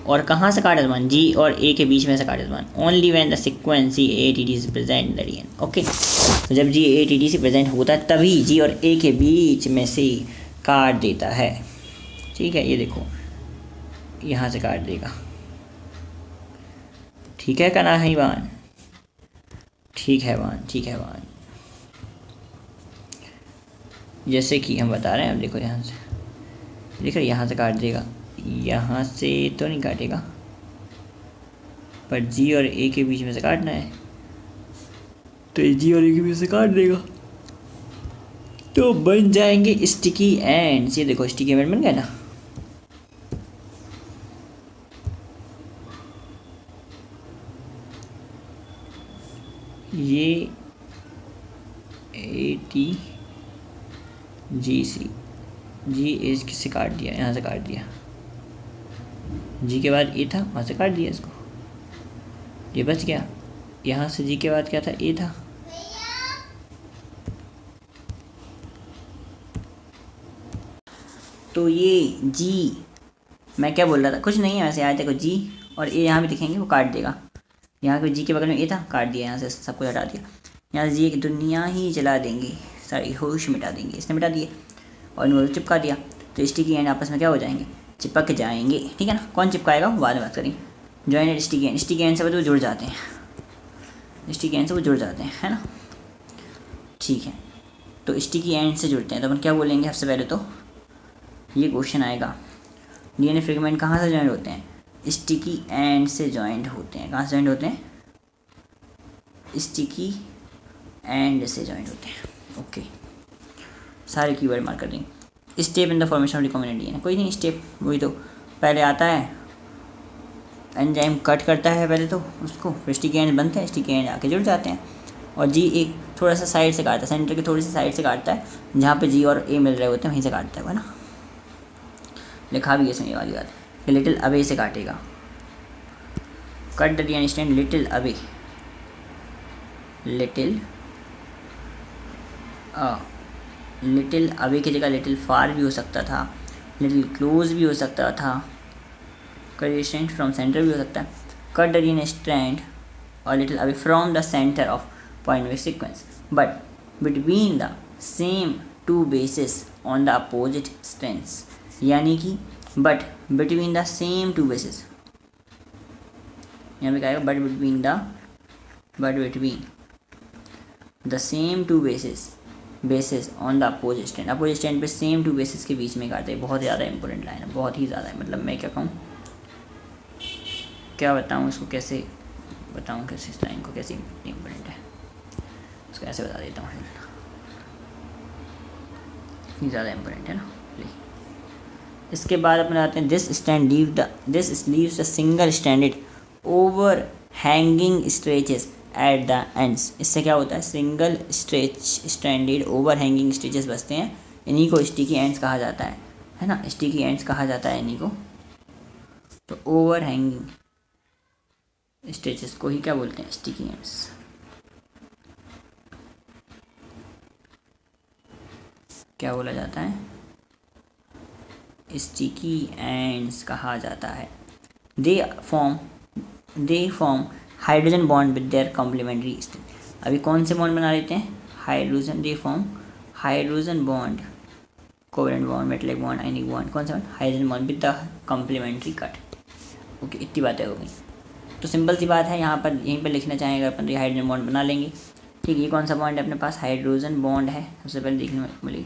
और कहाँ से काटतवान G और A के बीच में से काटतवान only when the sequence GAATTC present the DNA। Okay, तो जब GAATTC प्रेजेंट होता है तभी G और A के बीच में से काट देता है। ठीक है, ये देखो यहाँ से काट देगा। ठीक है ना है वान? ठीक है वान। जैसे कि हम बता रहे हैं, अब देखो यहाँ से, देखो यहाँ से काट देगा, यहाँ से तो नहीं काटेगा पर G और A के बीच में से काटना है, तो G और A के बीच से काट देगा तो बन जाएंगे स्टिकी एंड्स। ये देखो स्टिकी एंड बन गया ना। ये ATGC G एज किससे काट दिया, यहाँ से काट दिया, G के बाद A था वहाँ से काट दिया इसको, ये बच गया। यहाँ से G के बाद क्या था, A था, तो ये G, मैं क्या बोल रहा था, कुछ नहीं है वैसे। आज देखो G और A यहाँ भी दिखेंगे, वो काट देगा। यहाँ पे G के बगल में A था, काट दिया, यहाँ से सब कुछ हटा दिया। यहाँ से G की दुनिया ही जला देंगे, सारी होश मिटा देंगे, इसने मिटा दिए और इन्होंने चिपका दिया, तो स्टिकी एंड आपस में क्या हो जाएंगे, चिपक जाएंगे। ठीक है ना, कौन चिपकाएगा वो बाद में बात करेंगे। जॉइंटेड स्टिकी एंड से वो जुड़ जाते हैं, स्टिकी एंड से वो जुड़ जाते हैं, है ना। ठीक है, तो स्टिकी एंड से जुड़ते हैं तो अपन क्या बोलेंगे, सबसे पहले तो ये क्वेश्चन आएगा, DNA फ्रेगमेंट कहाँ से जॉइंट होते हैं, स्टिकी एंड से जॉइंट होते हैं। कहाँ से जॉइंट होते हैं, स्टिकी एंड से जॉइंट होते हैं। ओके, सारे कीवर्ड मार्क कर देंगे। Step in the formation of recombinant DNA, कोई नहीं स्टेप, वही तो पहले आता है, एंजाइम कट करता है पहले तो उसको, फिर स्टिकी एंड बनते हैं, स्टिकी एंड आके जुड़ जाते हैं। और G एक थोड़ा सा साइड से काटता है, सेंटर के थोड़ी सी साइड से काटता है, जहाँ पे G और A मिल रहे होते हैं वहीं से काटता है ना, लिखा भी है इसमें ये वाली बात कि लिटिल अवे से काटेगा। Cut the DNA strand little away, little away की जगह लिटिल फार भी हो सकता था, लिटिल क्लोज भी हो सकता था, कट स्ट्रैंड फ्रॉम सेंटर भी हो सकता है। कट द DNA स्ट्रैंड और little away from the centre of point wise sequence but between the same two bases on the opposite strands, यानी कि but between the same two bases, यहाँ पे क्या आएगा, but between the same two bases on the opposite stand पे same two bases के बीच में काटते हैं। बहुत ज़्यादा इंपॉर्टेंट लाइन है, बहुत ही ज़्यादा है, मतलब मैं क्या कहूँ, क्या बताऊँ इसको, कैसे बताऊँ, कैसे इस लाइन को कैसे इंपॉर्टेंट है, उसको ऐसे बता देता हूँ, इतनी ज़्यादा इंपॉर्टेंट है ना। इसके बाद अपने आते हैं this leaves the single standard over hanging stretches at the ends. इससे क्या होता है, single standard over hanging stretches बचते हैं, इन्हीं को स्टिकी एंड्स कहा जाता है ना, स्टिकी एंड्स कहा जाता है इन्हीं को। तो ओवर हैंगिंग स्ट्रेचेस को ही क्या बोलते हैं, स्टिकी एंड्स। क्या बोला जाता है, स्टिकी एंड्स कहा जाता है। They form hydrogen bond with their complementary strength. अभी कौन से बॉन्ड बना लेते हैं, hydrogen, they form hydrogen bond, covalent bond, metallic bond, ionic bond, कौन सा bond, hydrogen bond with the complementary cut. Okay, इतनी बातें हो गई। तो सिंपल सी बात है, यहाँ पर यहीं पर लिखना चाहेंगे अपन, तो हाइड्रोजन बॉन्ड बना लेंगे। ठीक है, ये कौन सा बॉन्ड है अपने पास, हाइड्रोजन बॉन्ड है। सबसे पहले देखने में मिली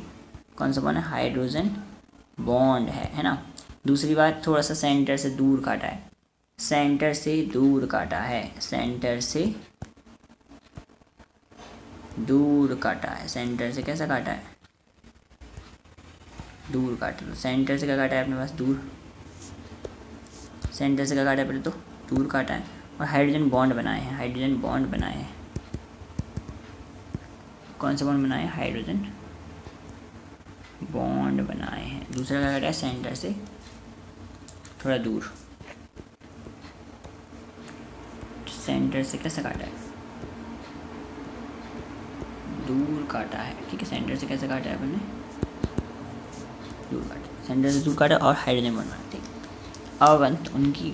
कौन सा बॉन्ड है, हाइड्रोजन बॉन्ड है ना। दूसरी बात, थोड़ा सा सेंटर से दूर काटा है, सेंटर से दूर काटा है, सेंटर से दूर काटा है, सेंटर से कैसा काटा है, दूर काटा। तो सेंटर से क्या काटा है अपने पास, दूर, सेंटर से क्या काटा है पहले तो दूर काटा है। और हाइड्रोजन बॉन्ड बनाए हैं, हाइड्रोजन बॉन्ड बनाए हैं, कौन से बॉन्ड बनाए हैं, हाइड्रोजन बॉन्ड बनाए हैं। दूसरा क्या काटा है, सेंटर से थोड़ा दूर, सेंटर से कैसे काटा है, दूर काटा है, ठीक है। सेंटर से कैसे काटा है अपन ने, दूर काटा, सेंटर से दूर काटा और हाइड्रोजन बॉन्ड बना, ठीक। अब अपन उनकी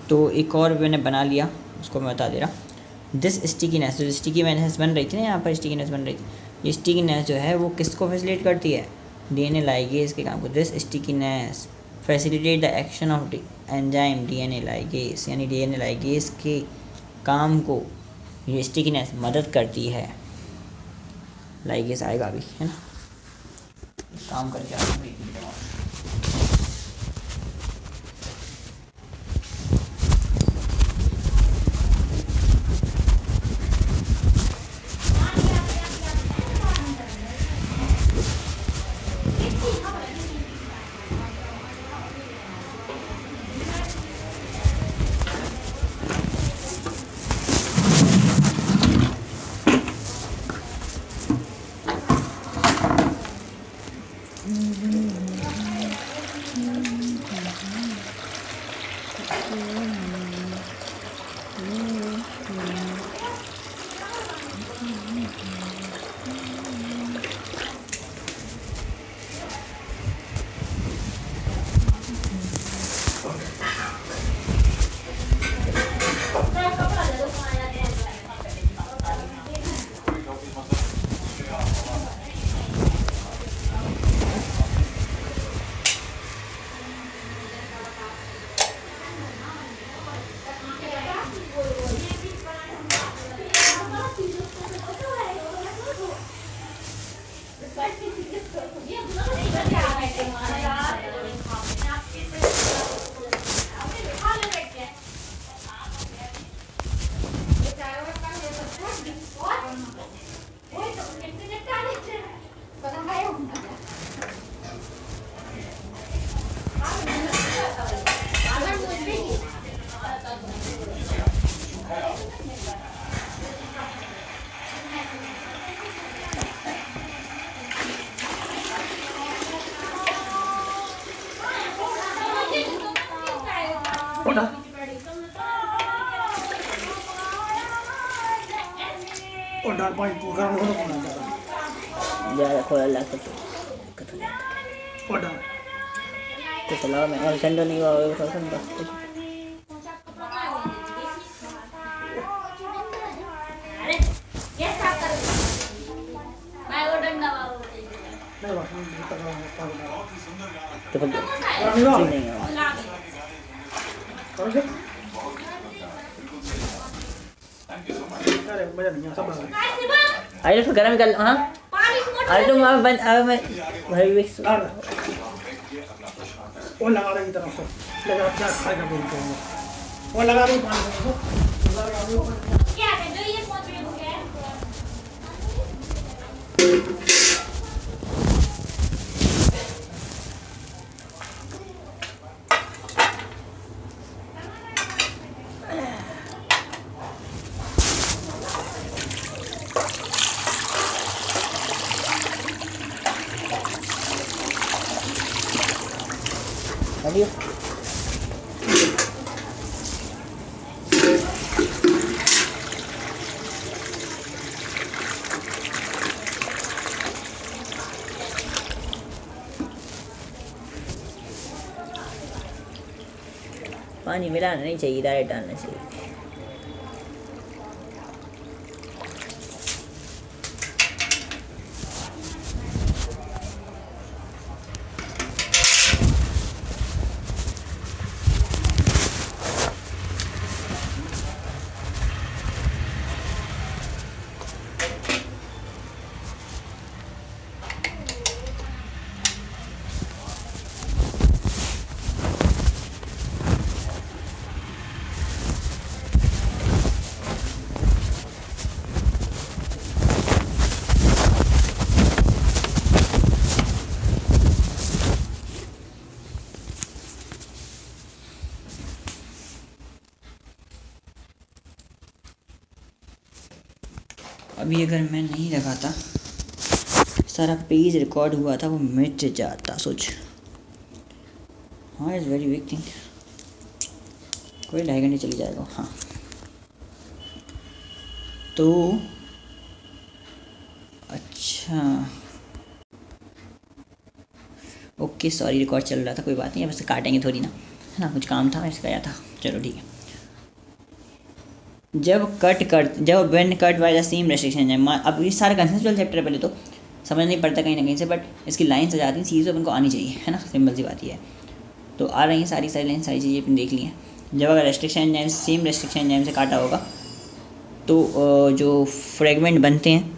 तो एक और मैंने बना लिया, उसको मैं बता दे रहा। दिस स्टिकीनेस, जो स्टिकीनेस बन रही थी ना, यहाँ पर स्टिकीनेस बन रही थी, ये स्टिकीनेस जो है वो किसको फैसिलिटेट करती है, डीएनए लाइगेज के काम को। This stickiness facilitate the action of enzyme DNA ligase, यानी डीएनए लाइगेज के काम को ये स्टिकीनेस मदद करती है। लाइगेज आएगा अभी, है ना, काम करके आगे भी। और डाल पानी पूरा नहीं होना ज़्यादा खोला ला तो दिक्कत हो जाता है। और डाल तो चलाओ, मैं और ठंडा नहीं हुआ होगा ठंडा। तो फिर नहीं है अरे तो गरम कर, हाँ अरे तुम अब बंद, अब मैं भाई वो लगा रही तरफ से लगा क्या खाए कर देते हैं वो लगा रही पानी क्या है जो ये पहुंच रही है। अभी पानी मिलाना नहीं चाहिए, डायरेक्ट डालना चाहिए। अभी अगर मैं नहीं लगाता, सारा पेज रिकॉर्ड हुआ था वो मिट जाता, सोच। हाँ इज़ वेरी बिग थिंग, कोई 2.5 घंटे चली जाएगा। हाँ तो अच्छा ओके सॉरी रिकॉर्ड चल रहा था, कोई बात नहीं, अब इसे काटेंगे थोड़ी ना, है ना, कुछ काम था इसका आया था। चलो ठीक है। जब when cut by the same restriction, अब ये सारा कंसेप्चुअल चैप्टर है, पहले तो समझ नहीं पड़ता कहीं ना कहीं से, बट इसकी लाइन्स आ जाती हैं, चीज़ें अपन को आनी चाहिए, है ना, सिंपल सी बात ये है। तो आ रही हैं सारी लाइन, सारी चीज़ें अपन देख ली हैं। जब अगर restriction enzyme same restriction enzyme से काटा होगा तो जो फ्रेगमेंट बनते हैं,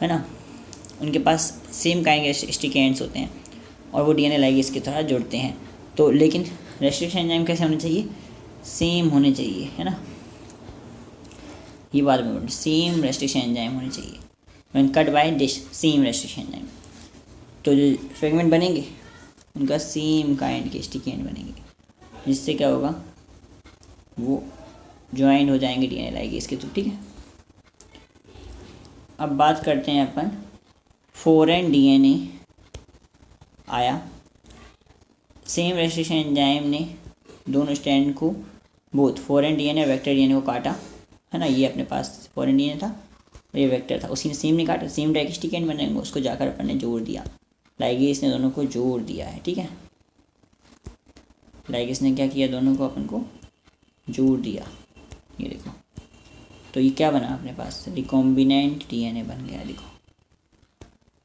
है ना, उनके पास सेम काइंड के स्टिकी एंड्स होते हैं और वो डीएनए लाइगेज की तरह जुड़ते हैं। तो लेकिन रेस्ट्रिक्शन एंजाइम कैसे होने चाहिए? सेम होने चाहिए, है ना, ये बात में सेम रेस्ट्रिक्शन एंजाइम होने चाहिए। When cut by dish same restriction enzyme, तो जो फ्रेगमेंट बनेंगे उनका सेम काइंड के स्टिकी एंड बनेंगे, जिससे क्या होगा, वो ज्वाइन हो जाएंगे डीएनए लाइगेज के थ्रू। ठीक है, अब बात करते हैं अपन फॉरेन डीएनए आया, सेम रेस्ट्रिक्शन एंजाइम ने दोनों स्ट्रैंड को, both foreign DNA vector DNA को काटा, है ना, ये अपने पास फॉरेन डीएनए था और ये वेक्टर था, उसी ने सेम नहीं काटा, सेम डायगोस्टिक एंड बनेंगे, उसको जाकर अपन ने जोड़ दिया, लाइगेज ने दोनों को जोड़ दिया है। ठीक है, लाइगेज ने क्या किया, दोनों को अपन को जोड़ दिया, ये देखो, तो ये क्या बना अपने पास, रिकॉम्बिनेंट डीएनए बन गया। देखो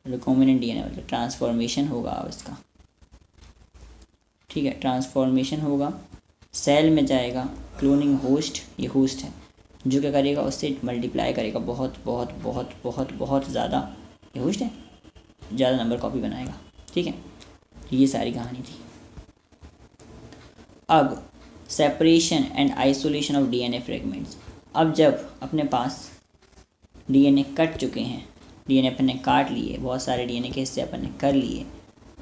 रिकॉम्बिनेंट डीएनए मतलब ट्रांसफॉर्मेशन होगा अब इसका। ठीक है, ट्रांसफॉर्मेशन होगा, सेल में जाएगा, क्लोनिंग होस्ट, ये होस्ट है जो क्या करेगा, उससे मल्टीप्लाई करेगा, बहुत बहुत बहुत बहुत बहुत ज़्यादा, ये होस्ट है, ज़्यादा नंबर कॉपी बनाएगा। ठीक है, ये सारी कहानी थी। अब separation and isolation of DNA fragments, अब जब अपने पास डीएनए कट चुके हैं, डीएनए अपन ने काट लिए, बहुत सारे डीएनए के हिस्से अपन ने कर लिए,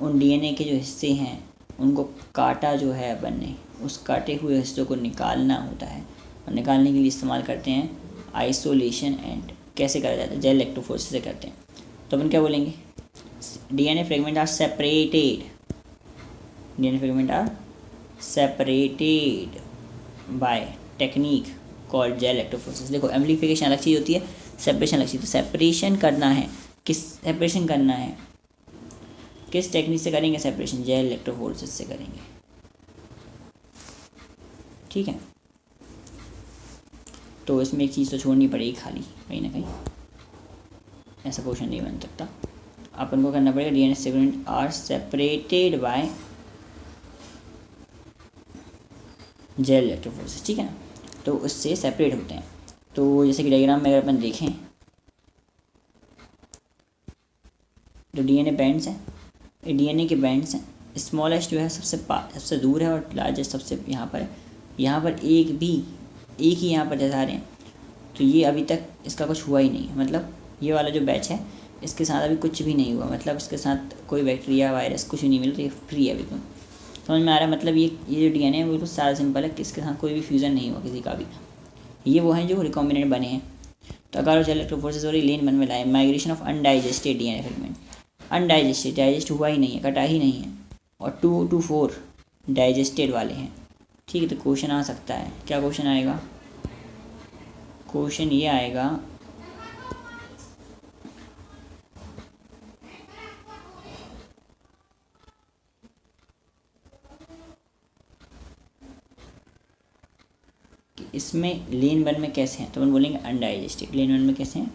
उन डीएनए के जो हिस्से हैं उनको काटा जो है अपन ने, उस काटे हुए हिस्सों को निकालना होता है, और निकालने के लिए इस्तेमाल करते हैं आइसोलेशन एंड, कैसे करा जाता है, जेल इलेक्ट्रोफोरेसिस से करते हैं। तो अपन क्या बोलेंगे, DNA fragment are separated, DNA fragment are separated by technique called gel electrophoresis. देखो एम्प्लीफिकेशन अलग चीज़ होती है, सेपरेशन अलग चीज़, तो सेपरेशन करना है, सेपरेशन करना है किस टेक्निक से करेंगे, सेपरेशन जेल इलेक्ट्रोफोरेसिस से करेंगे। ठीक है, तो इसमें एक चीज़ तो छोड़नी पड़ेगी खाली, कहीं ना कहीं ऐसा क्वेश्चन नहीं बन सकता, अपन को करना पड़ेगा DNA segment are separated by gel electrophoresis. ठीक है ना, तो उससे सेपरेट होते हैं। तो जैसे कि डायग्राम में अगर अपन देखें तो डीएनए बैंड्स हैं, ये डीएनए के बैंड्स हैं, स्मॉलेस्ट जो है सबसे दूर है और लार्जेस्ट सबसे यहाँ पर है, यहाँ पर एक ही यहाँ पर जैसा आ रहे हैं, तो ये अभी तक इसका कुछ हुआ ही नहीं है, मतलब ये वाला जो बैच है इसके साथ अभी कुछ भी नहीं हुआ, मतलब इसके साथ कोई बैक्टीरिया वायरस कुछ भी नहीं मिल रहा, ये फ्री है अभी तो, समझ में आ रहा है। मतलब ये जो डीएनए है बिल्कुल सारा सिंपल है, किसके साथ कोई भी फ्यूज़न नहीं हुआ किसी का भी, ये वो हैं जो रिकॉम्बिनेंट बने हैं। तो अगर जेल इलेक्ट्रोफोरेसिस हो रही, लेन 1 में लाए, migration of undigested DNA fragment, undigested, digest हुआ ही नहीं है, कटा ही नहीं है, और 2 to 4 डाइजेस्टेड वाले हैं। ठीक है, तो क्वेश्चन आ सकता है, क्या क्वेश्चन आएगा, क्वेश्चन ये आएगा कि इसमें लेन 1 में कैसे हैं, तो अपन बोलेंगे अनडाइजेस्टेड, लेन 1 में कैसे हैं,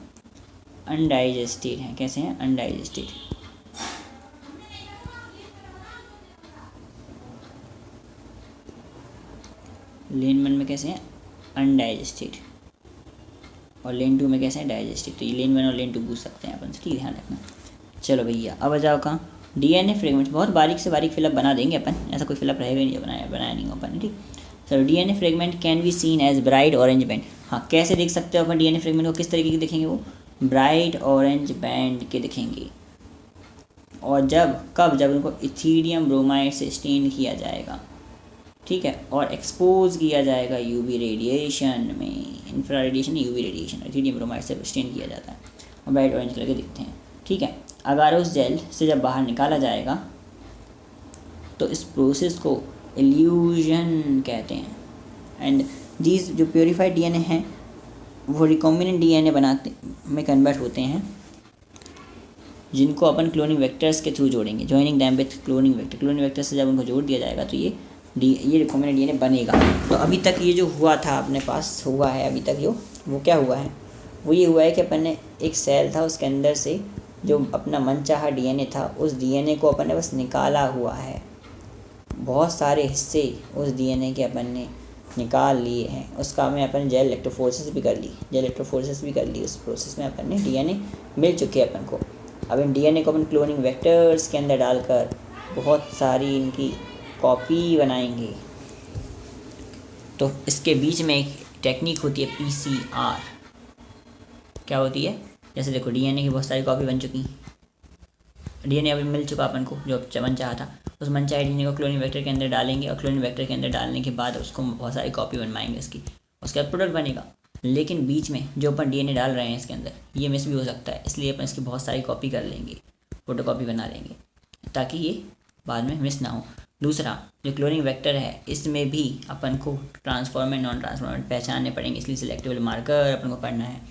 अनडाइजेस्टेड हैं, कैसे हैं, अनडाइजेस्टेड। लेन 1 में कैसे हैं, अनडाइजेस्टेड, और लेन 2 में कैसे हैं, डाइजेस्टेड। तो ये लेन 1 और लेन 2 पूछ सकते हैं अपन से, ठीक है, ध्यान रखना। चलो भैया अब आ जाओ कहाँ, डीएनए फ्रेगमेंट्स, बहुत बारीक से बारीक फिलअप बना देंगे अपन, ऐसा कोई फिलअप रहेगा नहीं जो बनाया नहीं हो अपन, ठीक। चलो DNA fragment can be seen as bright orange band, हाँ कैसे देख सकते हो अपन डीएनए फ्रेगमेंट को, किस तरीके के दिखेंगे, वो ब्राइट ऑरेंज बैंड के दिखेंगे, और जब उनको इथीडियम ब्रोमाइड से स्टेन किया जाएगा, ठीक है, और एक्सपोज किया जाएगा यूवी रेडिएशन में, infra radiation, UV radiation, ethidium bromide से स्टेन किया जाता है और ब्राइट ऑरेंज कलर के दिखते हैं। ठीक है, अगर उस जेल से जब बाहर निकाला जाएगा तो इस प्रोसेस को इल्यूजन कहते हैं, एंड दीज जो प्योरीफाइड डीएनए हैं वो रिकॉम्बिनेंट डीएनए बनाते में कन्वर्ट होते हैं, जिनको अपन क्लोनिंग वेक्टर्स के थ्रू जोड़ेंगे। Joining them with cloning vector, cloning vector से जब उनको जोड़ दिया जाएगा तो ये रिकॉम्बिनेंट डीएनए बनेगा। तो अभी तक ये जो हुआ था अपने पास हुआ है अभी तक वो क्या हुआ है, वो ये हुआ है कि अपन ने एक सेल था उसके अंदर से जो अपना मनचाहा डीएनए था उस डीएनए को अपन ने बस निकाला हुआ है। बहुत सारे हिस्से उस डीएनए के अपन ने निकाल लिए हैं। उसका में अपन जेल इलेक्ट्रोफोरेसिस भी कर ली। उस प्रोसेस में अपन ने डीएनए मिल चुके अपन को। अब इन डीएनए को अपन क्लोनिंग वेक्टर्स के अंदर डालकर बहुत सारी इनकी कॉपी बनाएंगे। तो इसके बीच में एक टेक्निक होती है PCR। क्या होती है, जैसे देखो डीएनए की बहुत सारी कॉपी बन चुकी, डीएनए अभी मिल चुका अपन को जो मन चाहा था, उस मनचाहे डीएनए को क्लोनिंग वेक्टर के अंदर डालेंगे और क्लोनिंग वेक्टर के अंदर डालने के बाद उसको बहुत सारी कॉपी बनवाएंगे इसकी, उसके बाद प्रोडक्ट बनेगा। लेकिन बीच में जो अपन डीएनए डाल रहे हैं इसके अंदर ये मिस भी हो सकता है, इसलिए अपन इसकी बहुत सारी कॉपी कर लेंगे, फोटो कॉपी बना लेंगे ताकि ये बाद में मिस ना हो। दूसरा जो क्लोनिंग वेक्टर है इसमें भी अपन को ट्रांसफॉर्मेंट नॉन ट्रांसफॉर्मेंट पहचानने पड़ेंगे, इसलिए सिलेक्टेबल मार्कर अपन को पढ़ना है।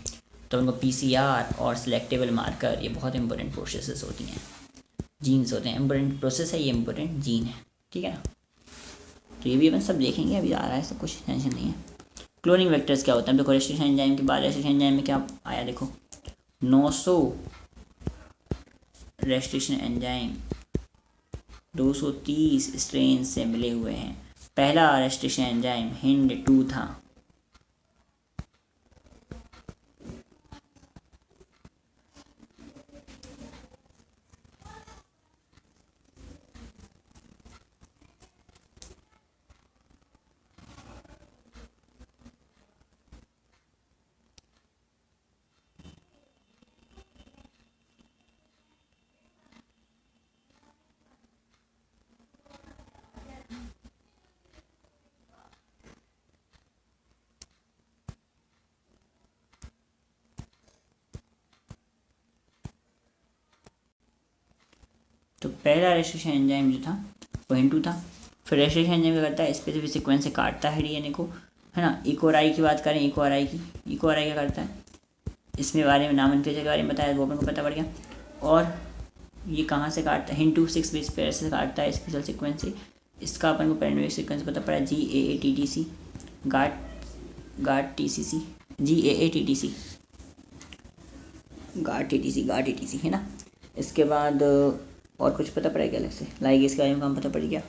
तो उनको PCR और सिलेक्टेबल मार्कर ये बहुत इंपॉर्टेंट प्रोसेसेस होती हैं, जीन्स होते हैं। इंपॉर्टेंट प्रोसेस है ये, इंपॉर्टेंट जीन है, ठीक है ना। तो ये भी अपन सब देखेंगे, अभी आ रहा है सब कुछ, टेंशन नहीं है। क्लोनिंग वेक्टर्स क्या होता है देखो, रेस्ट्रिक्शन एंजाइम के बाद रेस्ट्रिक्शन एंजाइम में क्या आया देखो, 900 रेस्ट्रिक्शन एंजाइम 230 स्ट्रेन से मिले हुए हैं। पहला रेस्ट्रिक्शन एंजाइम HIND2 था। तो पहला रेस्ट्रिक्शन एंजाइम जो था वो HIND2 था। फिर रेस्ट्रिक्शन एंजाइम क्या करता है, स्पेसिफिक सीक्वेंस से काटता है डीएनए को, है ना। EcoRI की बात करें, EcoRI क्या करता है, इसमें बारे में नामांकित के बारे में बताया, वो अपन को पता पड़ गया। और ये कहाँ से काटता है, HIND2 6 बेस पेयर से काटता है स्पेशल सीक्वेंस से। इसका अपन को पैरानोइक सीक्वेंस पता पड़ा, GAATTC गार्ड TCC GAATTC है ना। इसके बाद और कुछ पता पड़ा क्या अलग से, लाइगेज के बारे में काम पता पड़ गया,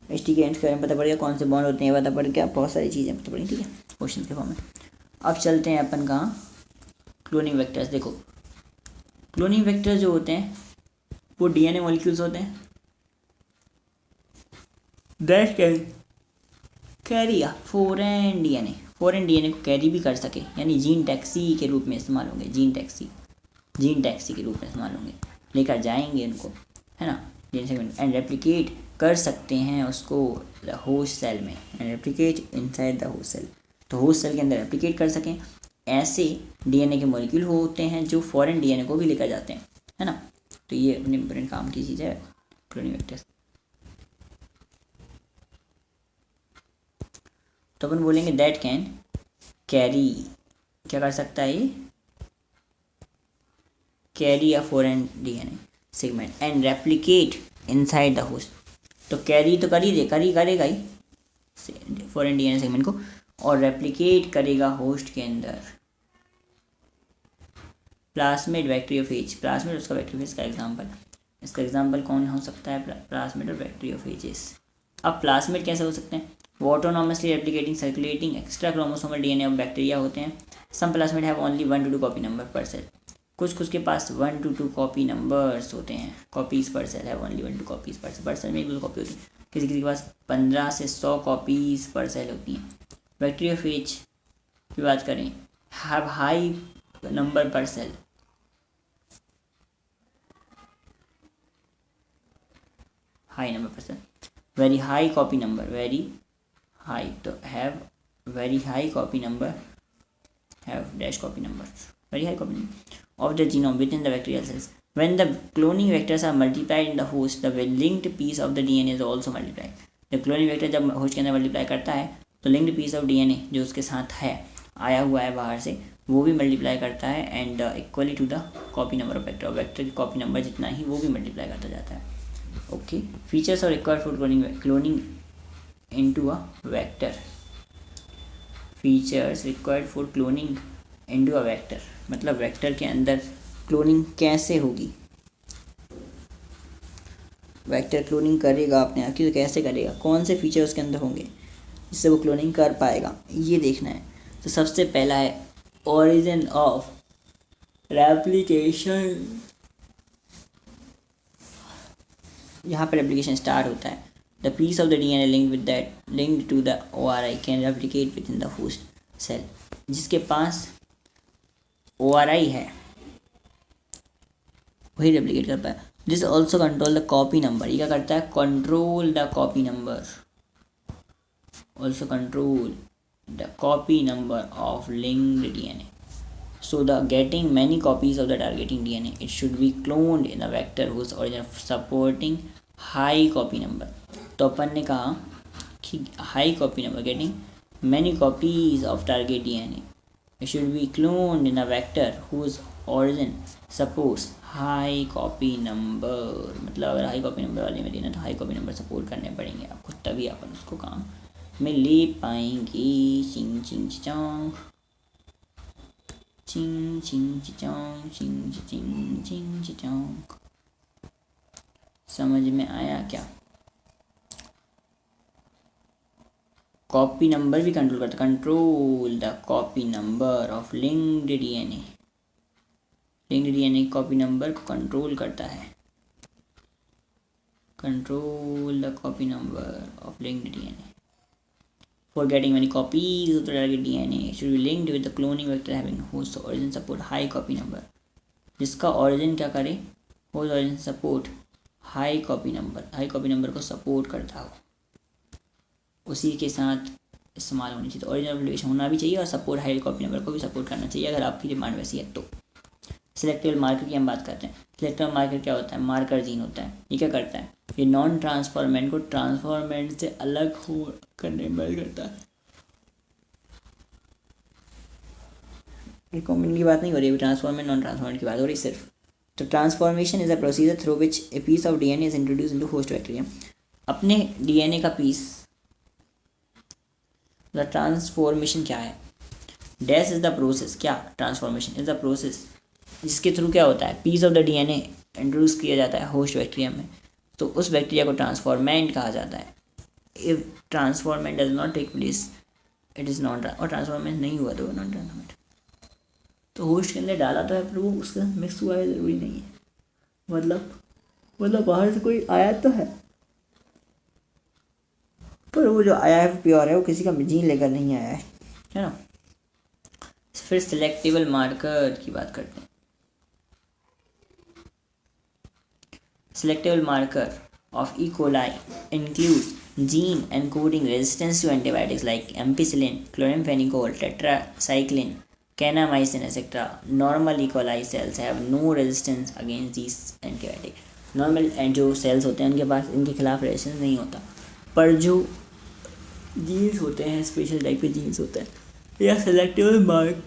HT के एंड्स के बारे में पता पड़ गया, कौन से बॉन्ड होते हैं पता पड़ गया, बहुत सारी चीज़ें पता पड़ी, ठीक है, क्वेश्चन के फॉर्म में। अब चलते हैं अपन कहाँ, क्लोनिंग वेक्टर्स। देखो क्लोनिंग वेक्टर्स जो होते हैं वो डीएनए मॉलिक्यूल्स होते हैं that can carry a foreign DNA को कैरी भी कर सके, यानी जीन टैक्सी के रूप में इस्तेमाल होंगे, जीन टैक्सी के रूप में इस्तेमाल होंगे, लेकर जाएंगे उनको, है ना, एंड रेप्लिकेट कर सकते हैं उसको होस्ट सेल में, and replicate inside the host cell. तो होस्ट सेल के अंदर रेप्लिकेट कर सकें, ऐसे डीएनए के मॉलिक्यूल होते हैं जो फॉरेन डीएनए को भी लेकर जाते हैं, है ना। तो ये अपने इंपॉर्टेंट काम की चीज़ है क्लोनिंग वेक्टर्स। तो अपन बोलेंगे दैट कैन कैरी, क्या कर सकता है ये, carry a foreign DNA segment and replicate inside the host. तो कैरी तो करेगा ही फॉरेन डीएनए सेगमेंट को, और रेप्लिकेट करेगा होस्ट के अंदर। प्लास्मिड बैक्टीरियोफेज, प्लास्मिड उसका बैक्टीरियोफेज का एग्जांपल, इसका एग्जांपल कौन हो सकता है, प्लास्मिड और बैक्टीरियोफेजेस। अब प्लास्मिड कैसे हो सकते हैं, वो autonomously replicating circulating extra chromosomal DNA of bacteria होते हैं। Some plasmid have only 1 to 2 copy number per cell, कुछ के पास 1 to 2 कॉपी नंबर्स होते हैं, कॉपीज़ पर सेल है, ओनली 1 to 2 कॉपीज़ पर सेल में 1-2 कॉपी होती है। किसी के पास 15 से 100 कॉपीज़ पर सेल होती हैं। बैक्टीरियोफेज की बात करें, have high number per cell, high number per cell, very high copy number, very high, तो have very high copy number, have dash copy number, very high copy of the genome within the bacterial cells. When the cloning vectors are multiplied in the host, the linked piece of the DNA is also multiplied. जब cloning vector जब host के अंदर multiply करता है तो linked piece of DNA जो उसके साथ है, आया हुआ है बाहर से, वो भी मल्टीप्लाई करता है and equally to the copy number of vector, vector की कॉपी नंबर जितना ही वो भी मल्टीप्लाई करता जाता है। Okay, features are required for cloning into a vector, features required for cloning into a vector, मतलब वेक्टर के अंदर क्लोनिंग कैसे होगी, वेक्टर क्लोनिंग करेगा अपने आप की तो कैसे करेगा, कौन से फीचर उसके अंदर होंगे जिससे वो क्लोनिंग कर पाएगा, ये देखना है। तो सबसे पहला है ओरिजिन ऑफ रेप्लिकेशन, यहाँ पर रेप्लिकेशन स्टार्ट होता है। The piece of the DNA linked to the ORI can replicate within the host cell, जिसके पास ओआरआई है वही रेप्लिकेट कर पाए। This also control the copy number, ये क्या करता है, control the copy number, also control the copy number of linked DNA. So the getting many copies of the targeting DNA, it should be cloned in a vector whose origin supporting high copy number। तो अपन ने कहा कि high copy number, getting many copies of target DNA, it should be cloned in a vector whose origin supports high copy number। मतलब अगर high copy number वाले में देना तो high copy number support करने पड़ेंगे आपको, तभी अपन उसको काम में ले पाएंगे। चिंग चिंग चिंग चिंग चिंग चिंग चिंग चिंग चिंग चिंग, समझ में आया क्या? कॉपी नंबर भी कंट्रोल करता, control the copy number of linked DNA, linked DNA copy number को कंट्रोल करता है, control the copy number of linked DNA. For getting many copies of the target DNA, it should be linked with the cloning vector having host origin support high copy number, जिसका origin क्या करे, host origin support high copy number, high copy number को support करता हो, उसी के साथ इस्तेमाल होनी चाहिए। तो origin रेप्लिकेशन होना भी चाहिए और support high copy number को भी support करना चाहिए अगर आपकी डिमांड वैसी है तो। सिलेक्टेबल मार्कर की हम बात करते हैं। सिलेक्टेबल मार्कर क्या होता है, मार्कर जीन होता है। ये क्या करता है, ये नॉन ट्रांसफॉर्मेंट को ट्रांसफॉर्मेंट से अलग हो करने में मदद करता है। रिकॉम्बिनेंट की बात नहीं हो रही है, ट्रांसफॉर्मेंट नॉन ट्रांसफॉर्मेंट की बात हो रही सिर्फ। तो transformation is a procedure through which a piece of DNA is introduce into host bacterium. अपने डीएनए का पीस, द ट्रांसफॉर्मेशन क्या है, डैश इज द प्रोसेस, क्या ट्रांसफॉर्मेशन इज द प्रोसेस जिसके थ्रू क्या होता है, piece of the DNA introduce किया जाता है होस्ट बैक्टीरियम में, तो उस बैक्टीरिया को ट्रांसफॉर्मेंट कहा जाता है। If transformant does not take place it is non, और ट्रांसफॉर्मेंट नहीं हुआ तो नॉन ट्रांसफॉर्मेंट। तो होस्ट के अंदर डाला तो है पर वो उसके साथ मिक्स हुआ है ज़रूरी नहीं है, मतलब बाहर से कोई आया तो है पर वो जो आया है प्योर है, वो किसी का जीन लेकर नहीं आया है ना। फिर सिलेक्टेबल मार्कर की बात करते हैं। Selectable marker of E. coli includes gene encoding resistance to antibiotics like ampicillin, chloramphenicol, tetracycline, kanamycin, etc. Normal E. coli cells have no resistance against these antibiotics. Normal जो सेल्स होते हैं उनके पास इनके खिलाफ रेजिस्टेंस नहीं होता, पर जो जीन्स होते हैं, स्पेशल टाइप के जीन्स होते हैं या सेलेक्टेबल मार्क,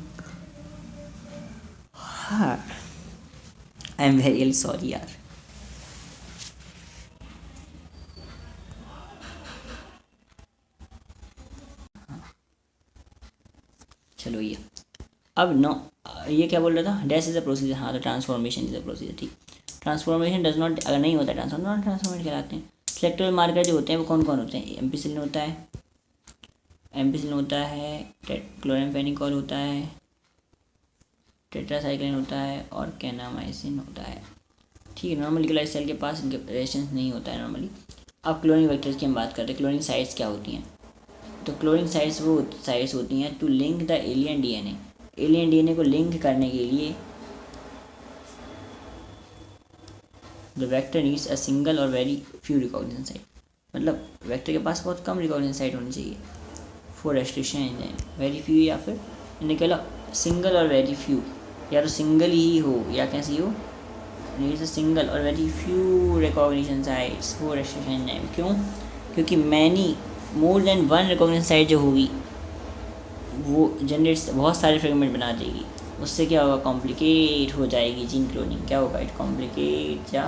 हाँ आई एम वेरी सॉरी यार, चलो ये अब नो, ये क्या बोल रहा था, डैश इज अ प्रोसीजर, हाँ तो ट्रांसफॉर्मेशन इज अ प्रोसीजर, ठीक। ट्रांसफॉर्मेशन डज नॉट, अगर नहीं होता नॉन ट्रांसफॉर्मेशन कहलाते हैं। सेलेक्टेबल मार्कर जो होते हैं वो कौन कौन होते हैं, एम्पिसिलिन होता है, क्लोराम्फेनिकोल होता है, टेट्रासाइक्लिन होता है और कैनामाइसिन होता है, ठीक है। नॉर्मल न्यूक्लियर सेल के पास इनके रेजिस्टेंस नहीं होता है नॉर्मली। अब क्लोनिंग वेक्टर्स की हम बात करते हैं, क्लोनिंग साइट्स क्या होती हैं। तो क्लोनिंग साइट्स वो साइट्स होती हैं to link the alien DNA, alien DNA को लिंक करने के लिए the vector needs a single or very few recognition site, मतलब वेक्टर के पास बहुत कम रिकॉग्निशन साइट होनी चाहिए फॉर रेस्ट्रिक्शन, वेरी फ्यू या फिर निकला सिंगल और वेरी फ्यू, या तो सिंगल ही हो या कैसी हो, needs a single or very few recognition sites for restriction. क्यों, क्योंकि many more than one recognition site जो होगी वो जनरेट बहुत सारे फ्रेगमेंट बना देगी। उससे क्या होगा, कॉम्प्लिकेट हो जाएगी जीन क्लोनिंग। क्या होगा, इट कॉम्प्लिकेट या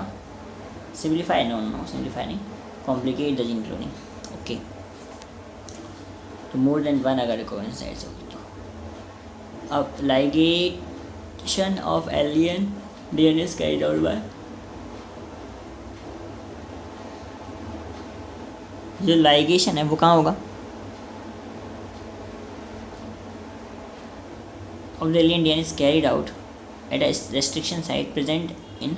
सिंप्लीफाई, नो सिंप्लीफाई नहीं, complicate the gene cloning. Okay, तो मोर देन वन अगर रिकॉग्निशन साइट्स होगी तो अब ligation of alien DNA is carried out by, जो लाइगेशन है वो कहाँ होगा, of the alien DNA is carried out at a restriction site present in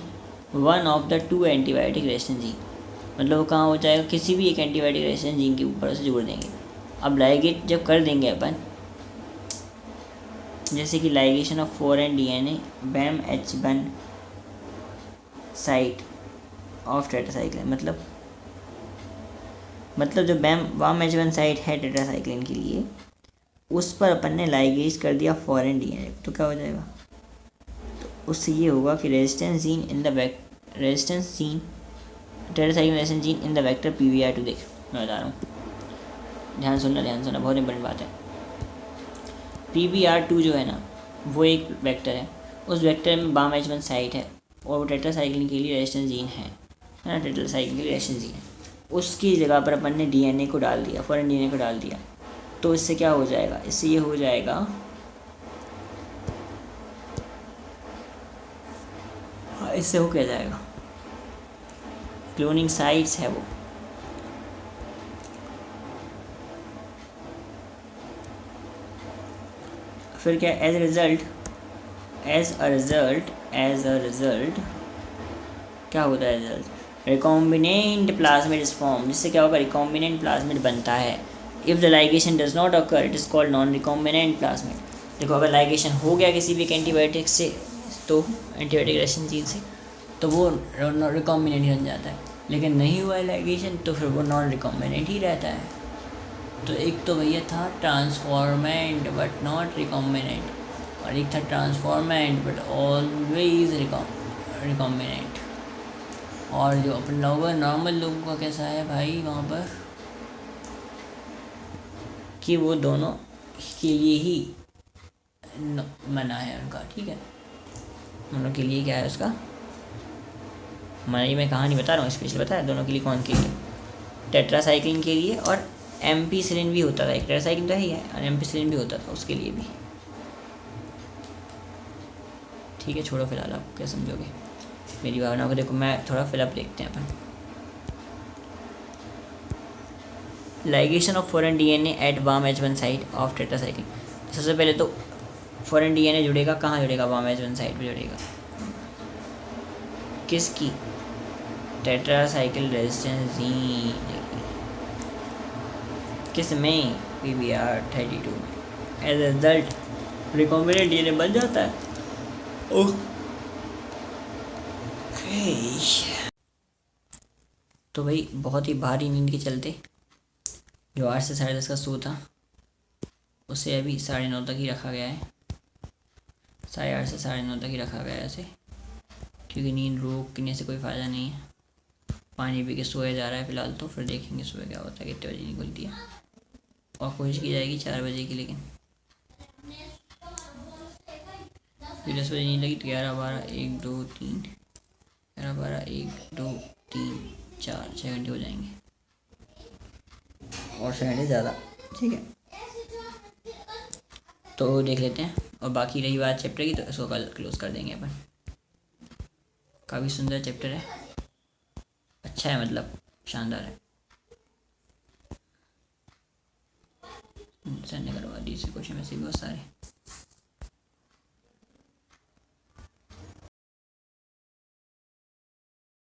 one of the two antibiotic resistant gene। मतलब वो कहाँ हो जाएगा, किसी भी एक एंटीबायोटिक रेजिस्टेंट जीन के ऊपर से जोड़ देंगे। अब लाइगेट जब कर देंगे अपन, जैसे कि ligation of foreign DNA BAM-H1 site of tetracycline, मतलब जो BAM-H1 साइट है टेट्रासाइक्लिन के लिए, उस पर अपन ने लाइगेज कर दिया फॉरेन डीएनए, तो क्या हो जाएगा, तो उससे ये होगा कि resistance gene in the resistance gene tetracycline resistance gene in the vector PBR2। देख मैं बता रहा हूँ, ध्यान सुनना, बहुत इंपॉर्टेंट बात है। PBR2 जो है ना वो एक वेक्टर है, उस वेक्टर में BAM-H1 साइट है और वो टेट्रासाइक्लिन के लिए रेजिस्टेंस जीन है ना, टेट्रासाइक्लिन के लिए रेजिस्टेंस जीन है। उसकी जगह पर अपन ने डीएनए को डाल दिया, फॉरेन डीएनए को डाल दिया, तो इससे क्या हो जाएगा, इससे ये हो जाएगा, हाँ इससे हो क्या जाएगा, क्लोनिंग साइट्स है वो, फिर क्या एज अ रिजल्ट क्या होता है, result recombinant plasmid is form, जिससे क्या होगा, रिकॉम्बिनेंट प्लाज्मिड बनता है। If the ligation does not occur it is called non recombinant plasmid. देखो अगर लाइगेशन हो गया किसी भी एंटीबायोटिक से, तो एंटीबायोटिक रेजिस्टेंस जीन से, तो वो रिकॉम्बिनेंट ही बन जाता है, लेकिन नहीं हुआ है लाइगेशन तो फिर वो नॉन रिकॉम्बिनेंट ही रहता है। तो एक तो भैया था ट्रांसफॉर्मेंट बट नॉट रिकॉम्बिनेंट, और एक था ट्रांसफॉर्मेंट बट ऑलवेज रिकॉम्बिनेंट। और जो अपन लोगों नॉर्मल लोगों का कैसा है भाई वहाँ पर, कि वो दोनों के लिए ही मना है उनका, ठीक है, दोनों के लिए क्या है उसका मना, ये मैं कहानी बता रहा हूँ, स्पेशल बताया दोनों के लिए, कौन के लिए, टेट्रासाइक्लिन के लिए, और एम्पिसिलिन भी होता था, एक टेट्रासाइक्लिन तो है ही है, और एम्पिसिलिन भी होता था उसके लिए भी, ठीक है। छोड़ो फिलहाल, आप क्या समझोगे मेरी भावना को, देखो मैं थोड़ा फिलअप देखते हैं अपन। Ligation of foreign DNA at BAM-H1 site of tetracycline. सबसे पहले तो फॉरेन डीएनए जुड़ेगा, कहाँ जुड़ेगा, BAM-H1 साइट पे जुड़ेगा, किसकी, टेट्रासाइक्लिन रेजिस्टेंस जीन, किस में, PBR32 में। As a result recombinant DNA बन जाता है। तो भाई बहुत ही भारी नींद के चलते जो 8 से 10:30 का शो था उसे अभी 9:30 तक ही रखा गया है, 8:30 से 9:30 तक ही रखा गया है ऐसे, क्योंकि नींद रोकने से कोई फ़ायदा नहीं है। पानी पी के सोया जा रहा है फ़िलहाल, तो फिर देखेंगे सुबह क्या होता है, कितने बजे निकलती है, और कोशिश की जाएगी 4 बजे की, लेकिन 10 बजे नहीं लगी तो 11, 12, 1, 2, 3, 11, 12, 1, 2, 3, 4, 6 घंटे हो जाएंगे, और 6 घंटे ज़्यादा, ठीक है। तो देख लेते हैं, और बाकी रही बात चैप्टर की तो इसको कल क्लोज कर देंगे अपन। काफ़ी सुंदर चैप्टर है, अच्छा है, मतलब शानदार है। सर ने करवा दी क्वेश्चन में से बहुत सारे।